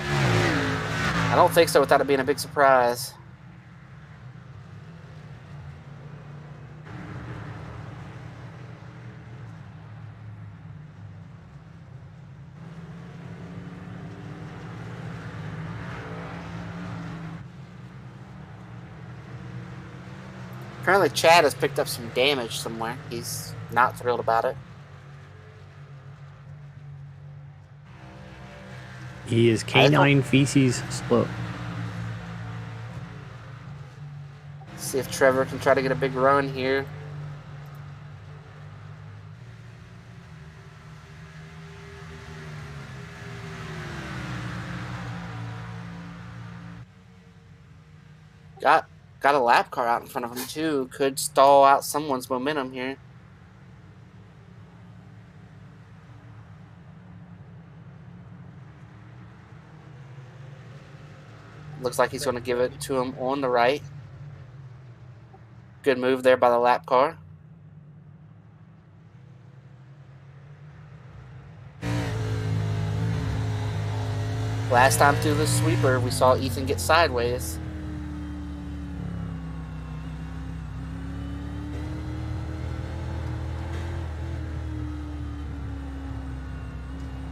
I don't think so without it being a big surprise. Apparently Chad has picked up some damage somewhere. He's not thrilled about it. He is canine feces slow. See if Trevor can try to get a big run here. Got a lap car out in front of him too. Could stall out someone's momentum here. Looks like he's going to give it to him on the right. Good move there by the lap car. Last time through the sweeper, we saw Ethan get sideways.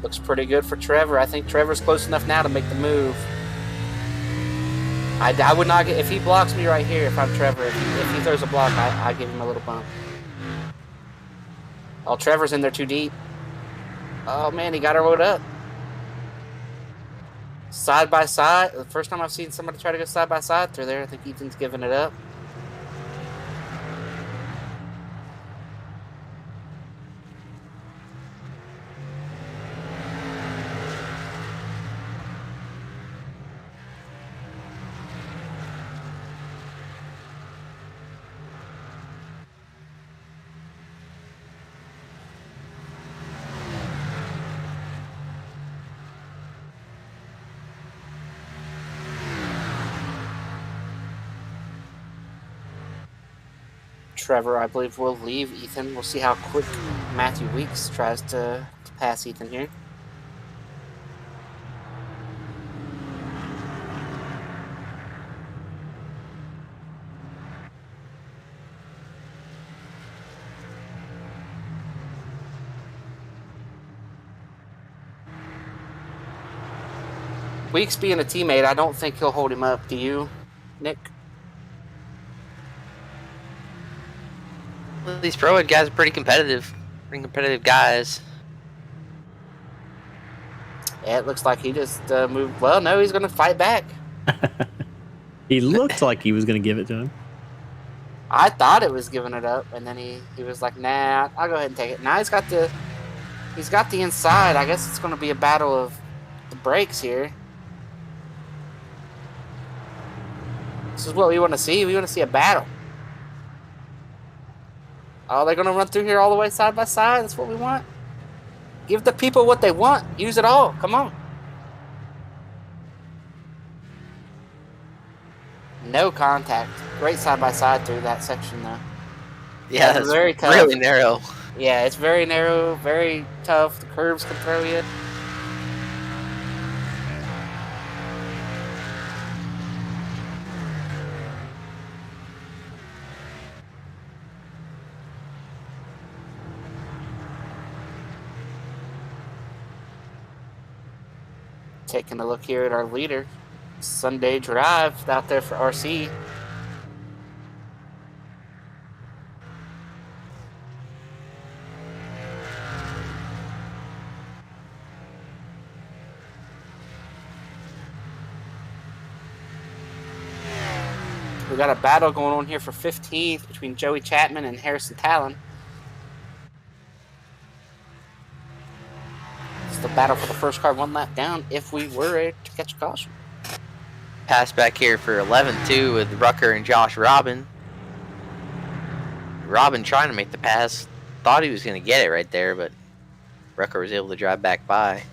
Looks pretty good for Trevor. I think Trevor's close enough now to make the move. I would not get, if he blocks me right here, if I'm Trevor, if he throws a block, I give him a little bump. Oh, Trevor's in there too deep. Oh, man, he got her rode up. Side by side. The first time I've seen somebody try to go side by side through there, I think Ethan's giving it up. Trevor, I believe, will leave Ethan. We'll see how quick Matthew Weeks tries to pass Ethan here. Weeks being a teammate, I don't think he'll hold him up. Do you, Nick? Well, these pro-ed guys are pretty competitive guys. Yeah, it looks like he just moved. Well, no, he's going to fight back. He looked like he was going to give it to him. I thought it was giving it up, and then he was like, nah, I'll go ahead and take it. Now he's got the inside. I guess it's going to be a battle of the brakes here. This is what we want to see. We want to see a battle. Oh, they're going to run through here all the way side by side. That's what we want. Give the people what they want. Use it all. Come on. No contact. Great side by side through that section, though. Yeah, that's very tough. Really narrow. Yeah, it's very narrow, very tough. The curves can throw you. Taking a look here at our leader. Sunday drive out there for RC. We got a battle going on here for 15th between Joey Chapman and Harrison Talon. It's the battle for the first car, one lap down if we were to catch a caution. Pass back here for 11-2 with Rucker and Josh Robin. Robin trying to make the pass. Thought he was going to get it right there, but Rucker was able to drive back by.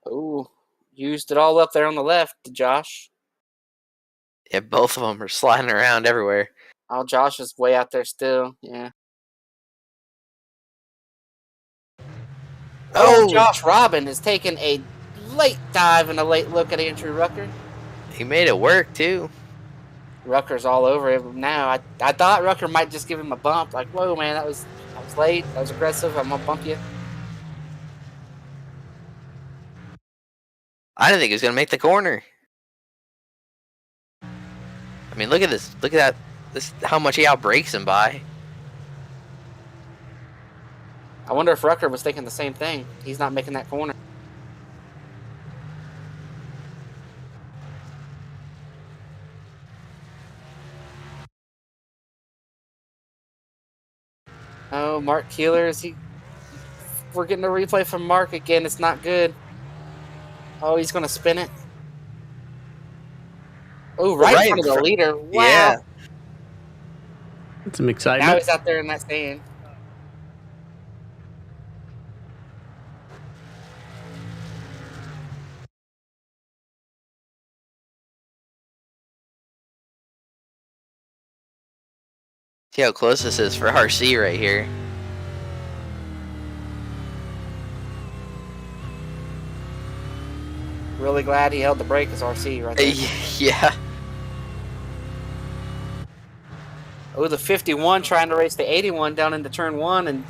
Oh, used it all up there on the left, Josh. Yeah, both of them are sliding around everywhere. Oh, Josh is way out there still. Yeah. Oh, Josh Robin is taking a late dive and a late look at Andrew Rucker. He made it work, too. Rucker's all over him now. I thought Rucker might just give him a bump. Like, whoa, man, that was late. That was aggressive. I'm going to bump you. I didn't think he was going to make the corner. I mean, look at this. Look at that. This how much he outbrakes him by. I wonder if Rucker was thinking the same thing. He's not making that corner. Oh, Mark Keeler, we're getting a replay from Mark again. It's not good. Oh, he's going to spin it. Oh, right in front of the leader. Wow. Yeah. That's some excitement. Now he's out there in that stand. See how close this is for RC right here. Really glad he held the brake as RC right there. Yeah. Oh, the 51 trying to race the 81 down into turn 1 and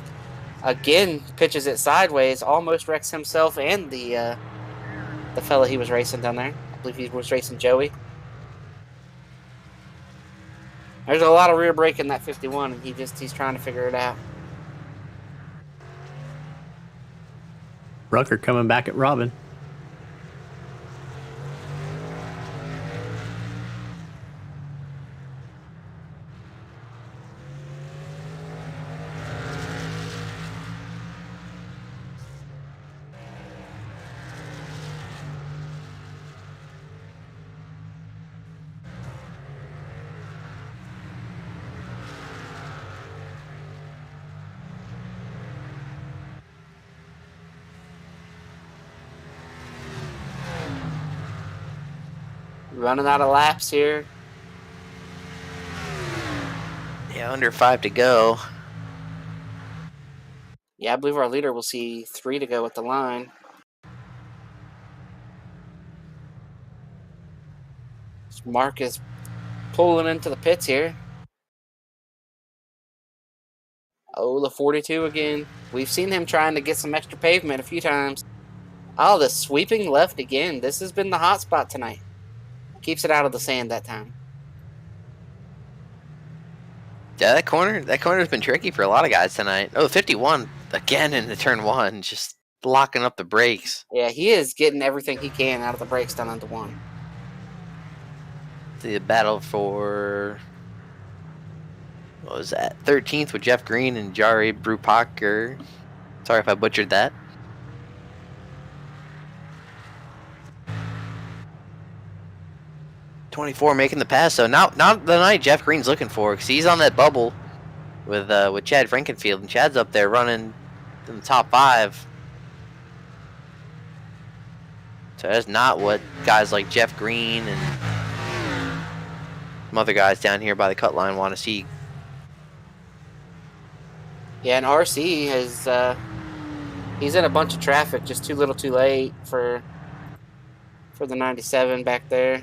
again pitches it sideways. Almost wrecks himself and the fella he was racing down there. believe he was racing Joey. There's a lot of rear brake in that 51, and he's trying to figure it out. Rucker coming back at Robin. Running out of laps here. Yeah, under 5 to go. Yeah, I believe our leader will see 3 to go at the line. Mark is pulling into the pits here. Oh, the 42 again. We've seen him trying to get some extra pavement a few times. Oh, the sweeping left again. This has been the hot spot tonight. Keeps it out of the sand that time. Yeah, that corner's been tricky for a lot of guys tonight. Oh, 51 again into turn 1, just locking up the brakes. Yeah, he is getting everything he can out of the brakes down into 1. The battle for, what was that, 13th with Jeff Green and Jari Brupaker. Sorry if I butchered that. .24 making the pass, so not the night Jeff Green's looking for, because he's on that bubble with Chad Frankenfield, and Chad's up there running in the top 5. So that's not what guys like Jeff Green and some other guys down here by the cut line want to see. Yeah, and RC has he's in a bunch of traffic, just too little too late for the 97 back there.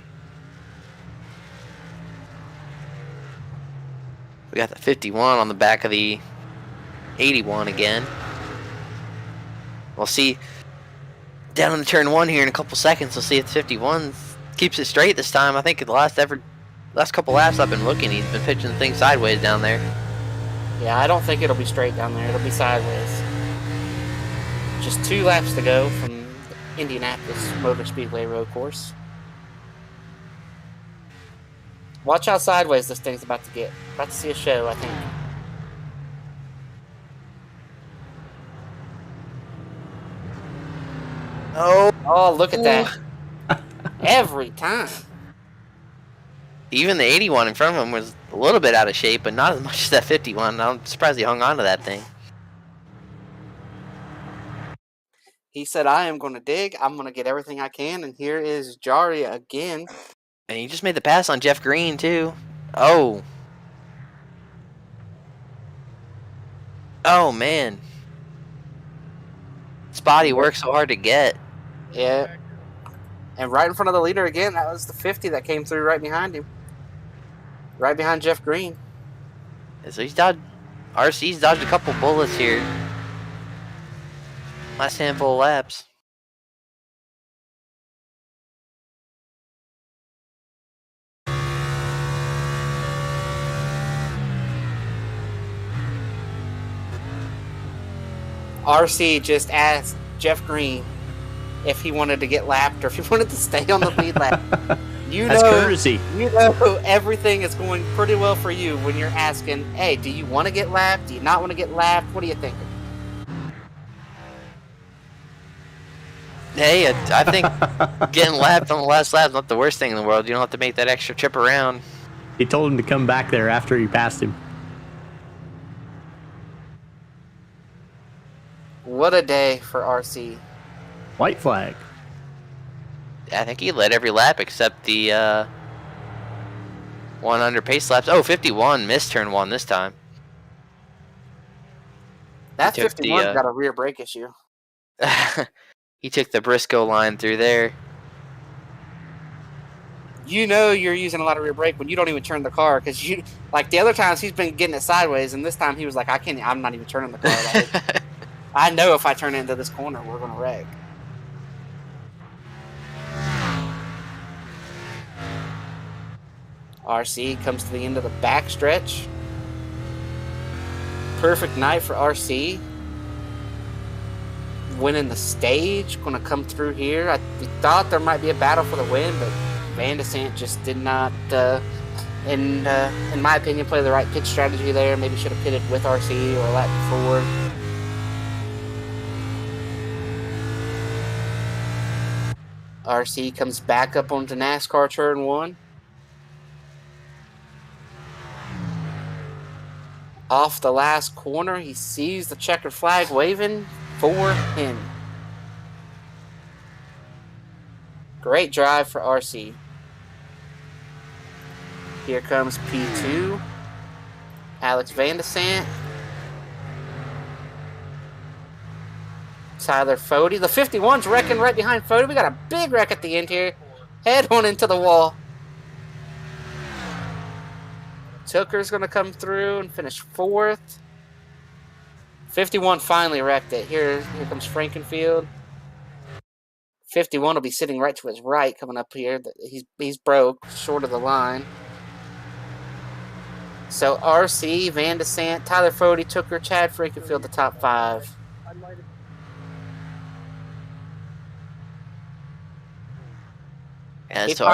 We got the 51 on the back of the 81 again. We'll see down in the turn 1 here in a couple seconds. We'll see if the 51 keeps it straight this time. I think the last couple laps I've been looking, he's been pitching the thing sideways down there. Yeah, I don't think it'll be straight down there. It'll be sideways. Just 2 laps to go from Indianapolis Motor Speedway road course. Watch how sideways this thing's about to get. About to see a show, I think. Oh, look at that. Every time. Even the 81 in front of him was a little bit out of shape, but not as much as that 51. I'm surprised he hung on to that thing. He said, I am going to dig. I'm going to get everything I can. And here is Jari again. And he just made the pass on Jeff Green, too. Oh. Oh, man. Spotty worked so hard to get. Yeah. And right in front of the leader again, that was the 50 that came through right behind him. Right behind Jeff Green. So RC's dodged a couple bullets here. Last handful of laps. RC just asked Jeff Green if he wanted to get lapped or if he wanted to stay on the lead lap. That's courtesy. You know everything is going pretty well for you when you're asking, hey, do you want to get lapped? Do you not want to get lapped? What are you thinking? Hey, I think getting lapped on the last lap is not the worst thing in the world. You don't have to make that extra trip around. He told him to come back there after he passed him. What a day for RC. White flag. I think he led every lap except the one under pace laps. Oh, 51 missed turn 1 this time. That 51's got a rear brake issue. He took the Briscoe line through there. You know you're using a lot of rear brake when you don't even turn the car, because you, like the other times he's been getting it sideways, and this time he was like, I'm not even turning the car. Like, I know if I turn into this corner, we're going to wreck. RC comes to the end of the backstretch. Perfect night for RC. Winning the stage, going to come through here. We thought there might be a battle for the win, but Van de Sant just did not, in my opinion, play the right pit strategy there. Maybe should have pitted with RC or a lap before. RC comes back up onto NASCAR turn 1. Off the last corner, he sees the checkered flag waving for him. Great drive for RC. Here comes P2. Alex Van de Sant. Tyler Fody. The 51's wrecking right behind Fody. We got a big wreck at the end here. Head on into the wall. Tooker's going to come through and finish 4th. 51 finally wrecked it. Here comes Frankenfield. 51 will be sitting right to his right coming up here. He's broke, short of the line. So RC, Van de Sant, Tyler Fody, Tooker, Chad Frankenfield, the top 5. Yeah, so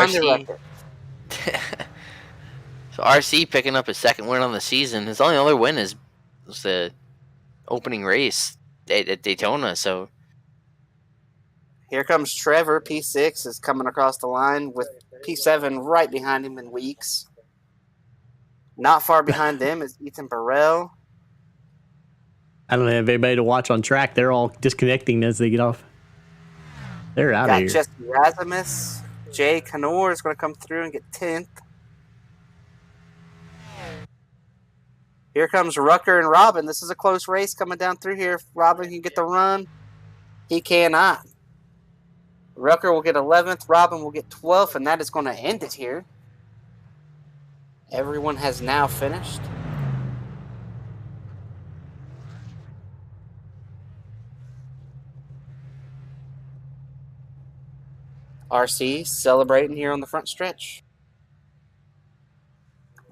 RC picking up his second win on the season. His only other win was the opening race at Daytona. So here comes Trevor. P6 is coming across the line with P7 right behind him in Weeks. Not far behind them is Ethan Burrell. I don't have anybody to watch on track. They're all disconnecting as they get off. They're out of here. Jesse Razimus. Jay Canor is going to come through and get 10th. Here comes Rucker and Robin. This is a close race coming down through here. If Robin can get the run, he cannot. Rucker will get 11th. Robin will get 12th, and that is going to end it here. Everyone has now finished. RC celebrating here on the front stretch.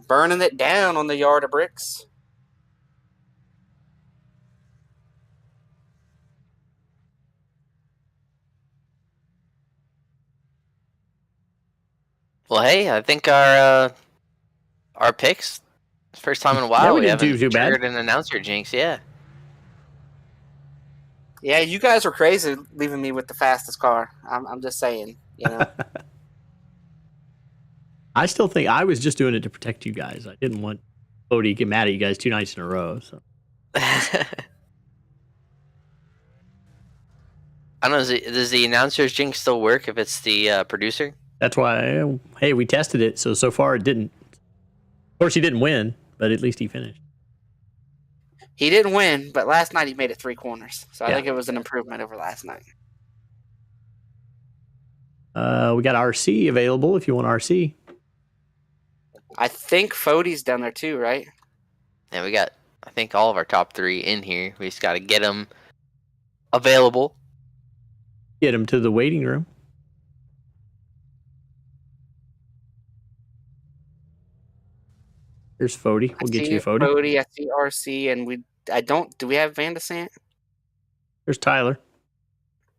Burning it down on the yard of bricks. Well, hey, I think our picks, first time in a while, Yeah, we we didn't haven't do too bad. triggered an announcer jinx. Yeah. Yeah, you guys were crazy leaving me with the fastest car. I'm just saying, you know. I still think I was just doing it to protect you guys. I didn't want Cody to get mad at you guys 2 nights in a row. So I don't know. Does the announcer's jinx still work if it's the producer? that's why, hey, we tested it. So far it didn't. Of course, he didn't win, but at least he finished. He didn't win, but last night he made it 3 corners. So I Yeah. think it was an improvement over last night. We got RC available if you want RC. I think Fody's down there too, right? Yeah, we got, I think, all of our top 3 in here. We just got to get them available. Get him to the waiting room. There's Fody. We'll get you Fody. Fody, I see RC, and do we have Van de Sant? There's Tyler.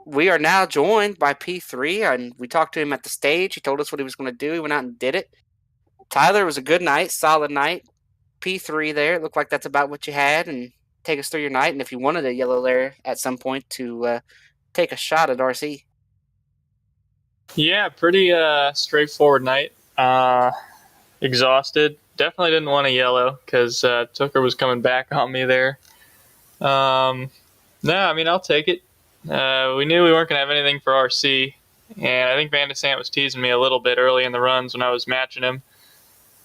We are now joined by P3, and we talked to him at the stage. He told us what he was going to do. He went out and did it. Tyler, was a good night, solid night. P3 there. It looked like that's about what you had, and take us through your night. And if you wanted a yellow there at some point to take a shot at RC. Yeah, pretty straightforward night. Exhausted. Definitely didn't want a yellow because Tooker was coming back on me there. No, I mean, I'll take it. We knew we weren't going to have anything for RC, and I think Van de Sant was teasing me a little bit early in the runs when I was matching him.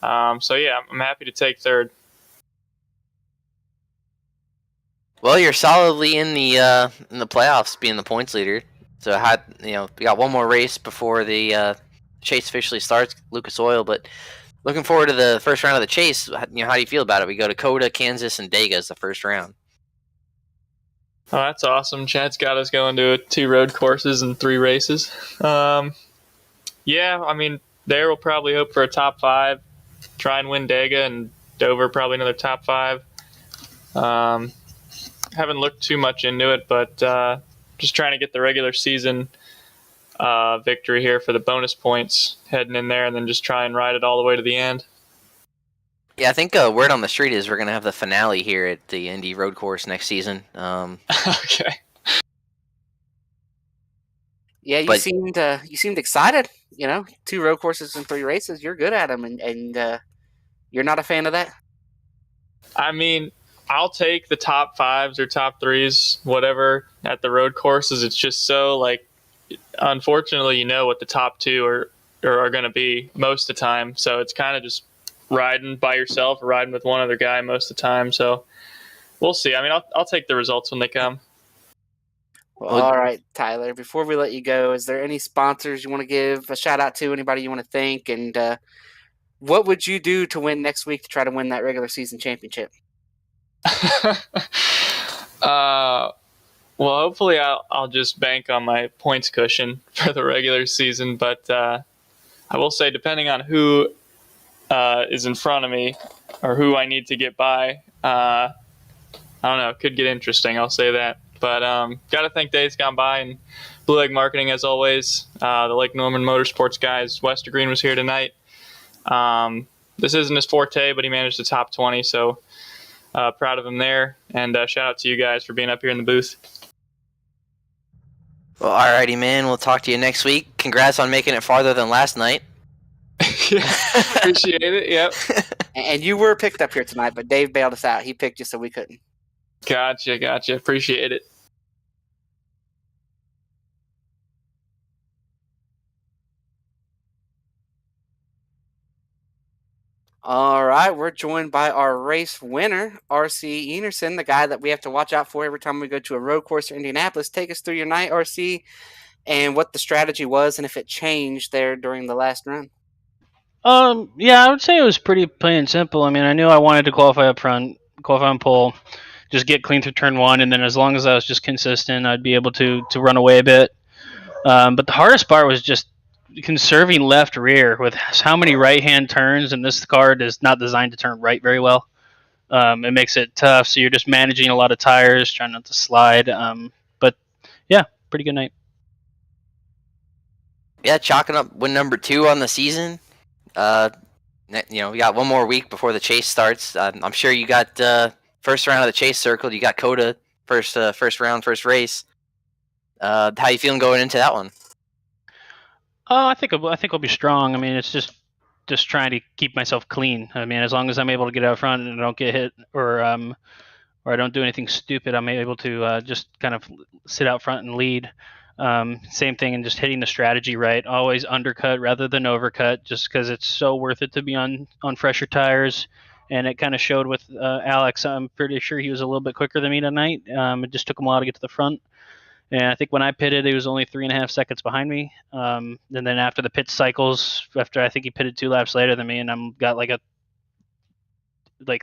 So, yeah, I'm happy to take third. Well, you're solidly in the playoffs, being the points leader. So, we got one more race before the chase officially starts, Lucas Oil. But looking forward to the first round of the chase. How do you feel about it? We go to Dakota, Kansas, and Dega as the first round. Oh, that's awesome. Chad's got us going to 2 road courses and 3 races. Yeah, I mean, there we'll probably hope for a top 5. try and win Dega, and Dover probably another top 5. Haven't looked too much into it, but just trying to get the regular season victory here for the bonus points heading in there, and then just try and ride it all the way to the end. Yeah, I think word on the street is we're going to have the finale here at the Indy Road Course next season. Okay. Yeah, you seemed excited. 2 road courses and 3 races. You're good at them, and you're not a fan of that. I mean, I'll take the top 5s or top 3s, whatever, at the road courses. It's just so, like, unfortunately, you know what the top 2 are going to be most of the time. So it's kind of just riding by yourself or riding with one other guy most of the time. So we'll see. I mean, I'll take the results when they come. Well, all right, Tyler, before we let you go, is there any sponsors you want to give a shout out to, anybody you want to thank, and what would you do to win next week to try to win that regular season championship? Well, hopefully I'll just bank on my points cushion for the regular season, but I will say, depending on who is in front of me or who I need to get by, I don't know, it could get interesting, I'll say that. But got to thank Days Gone By and Blue Egg Marketing, as always. The Lake Norman Motorsports guys. Wester Green was here tonight. This isn't his forte, but he managed the top 20, so proud of him there. And shout out to you guys for being up here in the booth. Well, alrighty, man. We'll talk to you next week. Congrats on making it farther than last night. Appreciate it, yep. And you were picked up here tonight, but Dave bailed us out. He picked you, so we couldn't. Gotcha. Appreciate it. All right, we're joined by our race winner, RC Enerson, the guy that we have to watch out for every time we go to a road course in Indianapolis. Take us through your night, RC, and what the strategy was and if it changed there during the last run. Yeah, I would say it was pretty plain and simple. I mean, I knew I wanted to qualify up front, qualify on pole, just get clean through turn 1, and then as long as I was just consistent, I'd be able to run away a bit. But the hardest part was just conserving left rear with how many right-hand turns, and this car is not designed to turn right very well. It makes it tough, so you're just managing a lot of tires, trying not to slide. But yeah, pretty good night. Yeah, chalking up win number 2 on the season. We got one more week before the chase starts. I'm sure you got first round of the chase circled. You got Coda first round, first race. How you feeling going into that one? I think I'll be strong. I mean, it's just trying to keep myself clean. I mean, as long as I'm able to get out front and I don't get hit or I don't do anything stupid, I'm able to just kind of sit out front and lead. Same thing, and just hitting the strategy right. Always undercut rather than overcut, just because it's so worth it to be on fresher tires. And it kind of showed with Alex. I'm pretty sure he was a little bit quicker than me tonight. It just took him a while to get to the front. And I think when I pitted, he was only 3.5 seconds behind me. And then after the pit cycles, after I think he pitted 2 laps later than me, and I'm got like a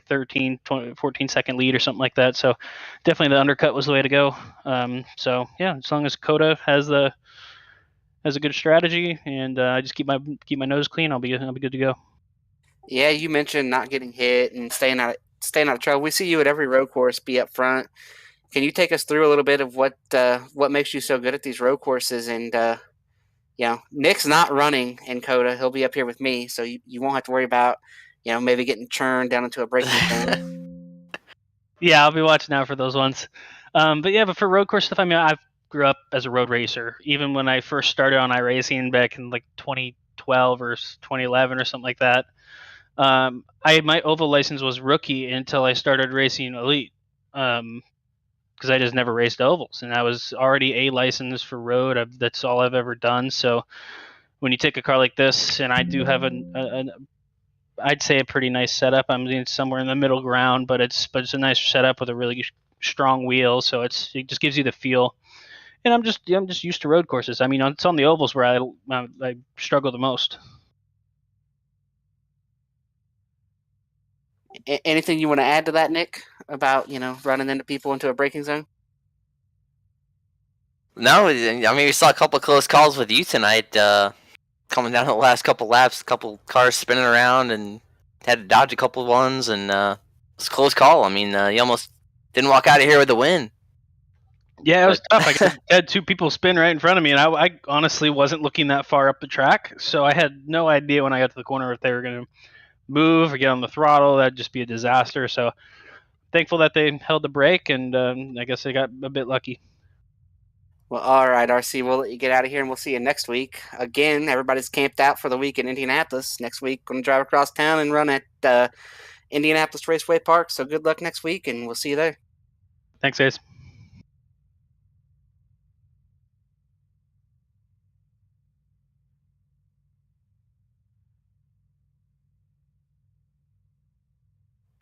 13, 20, 14 second lead or something like that. So definitely the undercut was the way to go. So yeah, as long as Coda has a good strategy and I just keep my nose clean, I'll be good to go. Yeah, you mentioned not getting hit and staying out of trouble. We see you at every road course be up front. Can you take us through a little bit of what makes you so good at these road courses? And Nick's not running in Coda; he'll be up here with me, so you won't have to worry about maybe getting churned down into a braking zone. Yeah, I'll be watching out for those ones. But for road course stuff, I mean, I grew up as a road racer. Even when I first started on iRacing back in like 2012 or 2011 or something like that, my oval license was rookie until I started racing elite. Because I just never raced ovals, and I was already A license for road. That's all I've ever done. So when you take a car like this, and I do have I'd say a pretty nice setup. I'm in somewhere in the middle ground, but it's a nice setup with a really strong wheel. So it just gives you the feel. And I'm just used to road courses. I mean, it's on the ovals where I struggle the most. Anything you want to add to that, Nick, about running into people into a braking zone? No, I mean, we saw a couple of close calls with you tonight. Coming down the last couple laps, a couple cars spinning around, and had to dodge a couple of ones, and it's a close call. I mean, you almost didn't walk out of here with a win. Yeah, it was tough. I had two people spin right in front of me, and I honestly wasn't looking that far up the track, so I had no idea when I got to the corner if they were going to move or get on the throttle. That'd just be a disaster. So thankful that they held the brake, and I guess they got a bit lucky. Well, all right, RC, we'll let you get out of here, and we'll see you next week. Again, everybody's camped out for the week in Indianapolis. Next week, going to drive across town and run at Indianapolis Raceway Park. So good luck next week, and we'll see you there. Thanks, guys.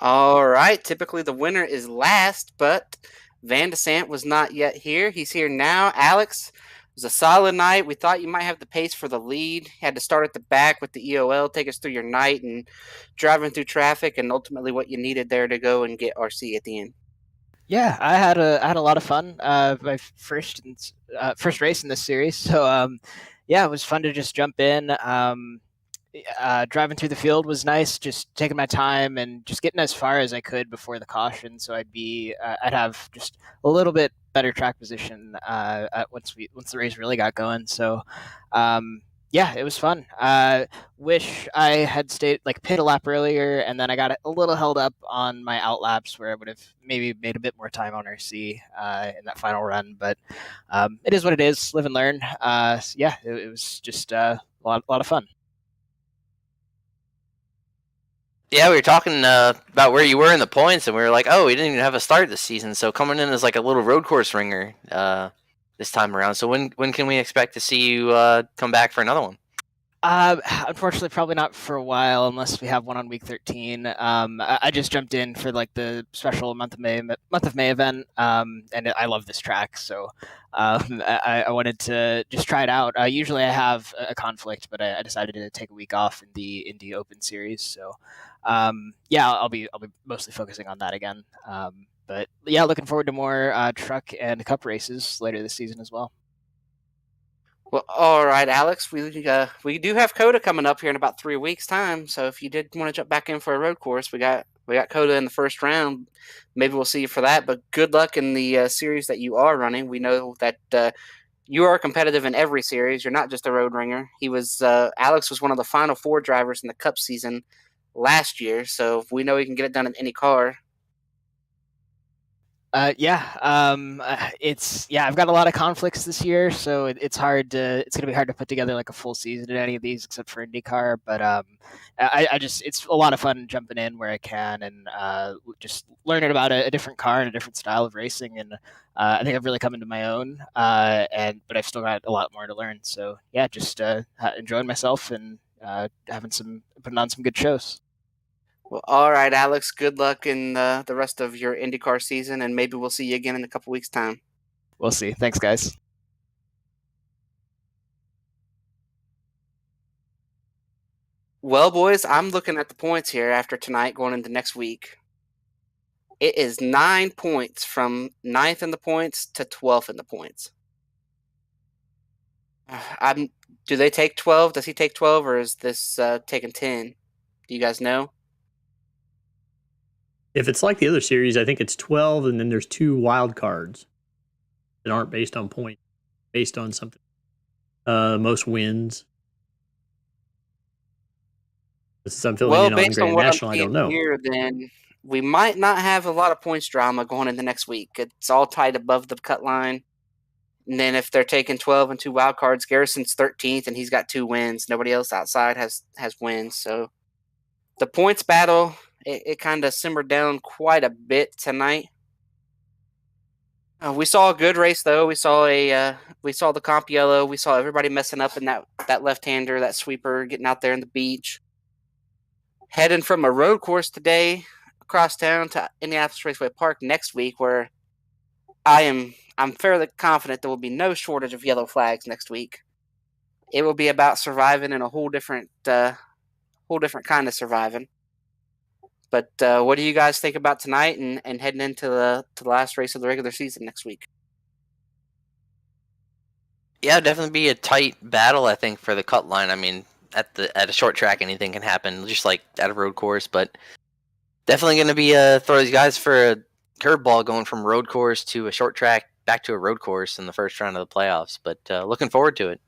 All right, typically the winner is last, but Van DeSant was not yet here. He's here now. Alex, it was a solid night. We thought you might have the pace for the lead. Had to start at the back with the EOL. Take us through your night and driving through traffic, and ultimately what you needed there to go and get RC at the end. Yeah, I had a lot of fun. My first race in this series, so yeah, it was fun to just jump in. Driving through the field was nice, just taking my time and just getting as far as I could before the caution, so I'd have just a little bit better track position once the race really got going. So yeah, it was fun. Wish I had stayed pit a lap earlier, and then I got a little held up on my out laps where I would have maybe made a bit more time on RC in that final run. But it is what it is. Live and learn. So yeah, it was just a lot of fun. Yeah, we were talking about where you were in the points, and we were like, oh, we didn't even have a start this season, so coming in as like a little road course ringer this time around. So when can we expect to see you come back for another one? Unfortunately, probably not for a while, unless we have one on week 13. I just jumped in for the special month of May event, and I love this track, so I wanted to just try it out. Usually, I have a conflict, but I decided to take a week off in the Indy Open Series. So, yeah, I'll be mostly focusing on that again. But yeah, looking forward to more truck and cup races later this season as well. Well, all right, Alex. We do have Coda coming up here in about 3 weeks' time. So if you did want to jump back in for a road course, we got Coda in the first round. Maybe we'll see you for that. But good luck in the series that you are running. We know that you are competitive in every series. You're not just a road ringer. Alex was one of the final 4 drivers in the Cup season last year. So we know he can get it done in any car. I've got a lot of conflicts this year, so it's going to be hard to put together a full season in any of these except for IndyCar. But it's a lot of fun jumping in where I can and just learning about a different car and a different style of racing. And I think I've really come into my own. But I've still got a lot more to learn. So yeah, just enjoying myself and putting on some good shows. Well, all right, Alex. Good luck in the rest of your IndyCar season, and maybe we'll see you again in a couple weeks' time. We'll see. Thanks, guys. Well, boys, I'm looking at the points here after tonight going into next week. It is 9 points from 9th in the points to 12th in the points. Do they take 12? Does he take 12, or is this taking 10? Do you guys know? If it's like the other series, I think it's 12, and then there's 2 wild cards that aren't based on points, based on something. Most wins. Since I'm filling in on based on Grand what National, I'm I don't know. here, then we might not have a lot of points drama going into next week. It's all tied above the cut line. And then if they're taking 12 and 2 wild cards, Garrison's 13th, and he's got 2 wins. Nobody else outside has wins. So the points battle, it kind of simmered down quite a bit tonight. We saw a good race though. We saw the comp yellow. We saw everybody messing up in that left-hander, that sweeper, getting out there in the beach. Heading from a road course today across town to Indianapolis Raceway Park next week, where I'm fairly confident there will be no shortage of yellow flags next week. It will be about surviving in a whole different kind of surviving. But what do you guys think about tonight and heading into the last race of the regular season next week? Yeah, definitely be a tight battle, I think, for the cut line. I mean, at a short track, anything can happen, just like at a road course. But definitely going to be throw these guys for a curveball going from road course to a short track back to a road course in the first round of the playoffs. But looking forward to it.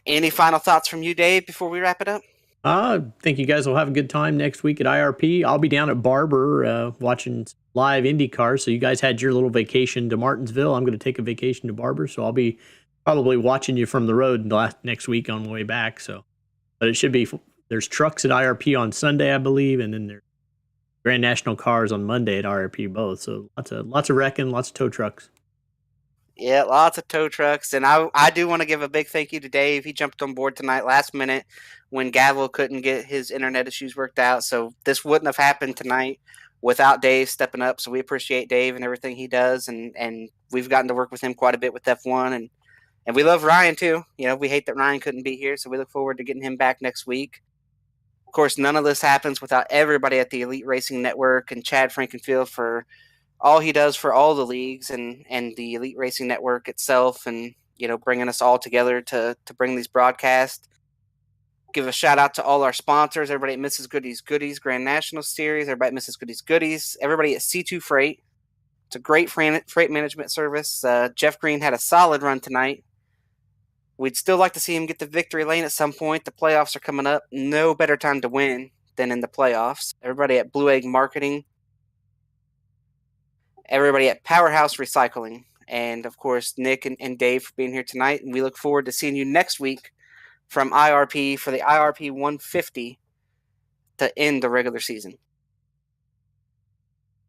Any final thoughts from you, Dave, before we wrap it up? I think you guys will have a good time next week at IRP. I'll be down at Barber watching live IndyCar. So you guys had your little vacation to Martinsville. I'm going to take a vacation to Barber. So I'll be probably watching you from the road next week on the way back. So, but it should be, there's trucks at IRP on Sunday, I believe. And then there's Grand National cars on Monday at IRP both. So lots of wrecking, lots of tow trucks. Yeah, lots of tow trucks. And I do want to give a big thank you to Dave. He jumped on board tonight last minute when Gavel couldn't get his internet issues worked out. So this wouldn't have happened tonight without Dave stepping up. So we appreciate Dave and everything he does. And we've gotten to work with him quite a bit with F1. And we love Ryan too. You know, we hate that Ryan couldn't be here. So we look forward to getting him back next week. Of course, none of this happens without everybody at the Elite Racing Network and Chad Frankenfield for all he does for all the leagues and the Elite Racing Network itself, and bringing us all together to bring these broadcasts. Give a shout out to all our sponsors, everybody at Mrs. Goody's Goodies Grand National Series, everybody at Mrs. Goody's Goodies, everybody at C2 Freight. It's a great freight management service. Jeff Green had a solid run tonight. We'd still like to see him get the victory lane at some point. The playoffs are coming up. No better time to win than in the playoffs. Everybody at Blue Egg Marketing, everybody at Powerhouse Recycling, and of course Nick and Dave for being here tonight. And we look forward to seeing you next week from IRP for the IRP 150 to end the regular season.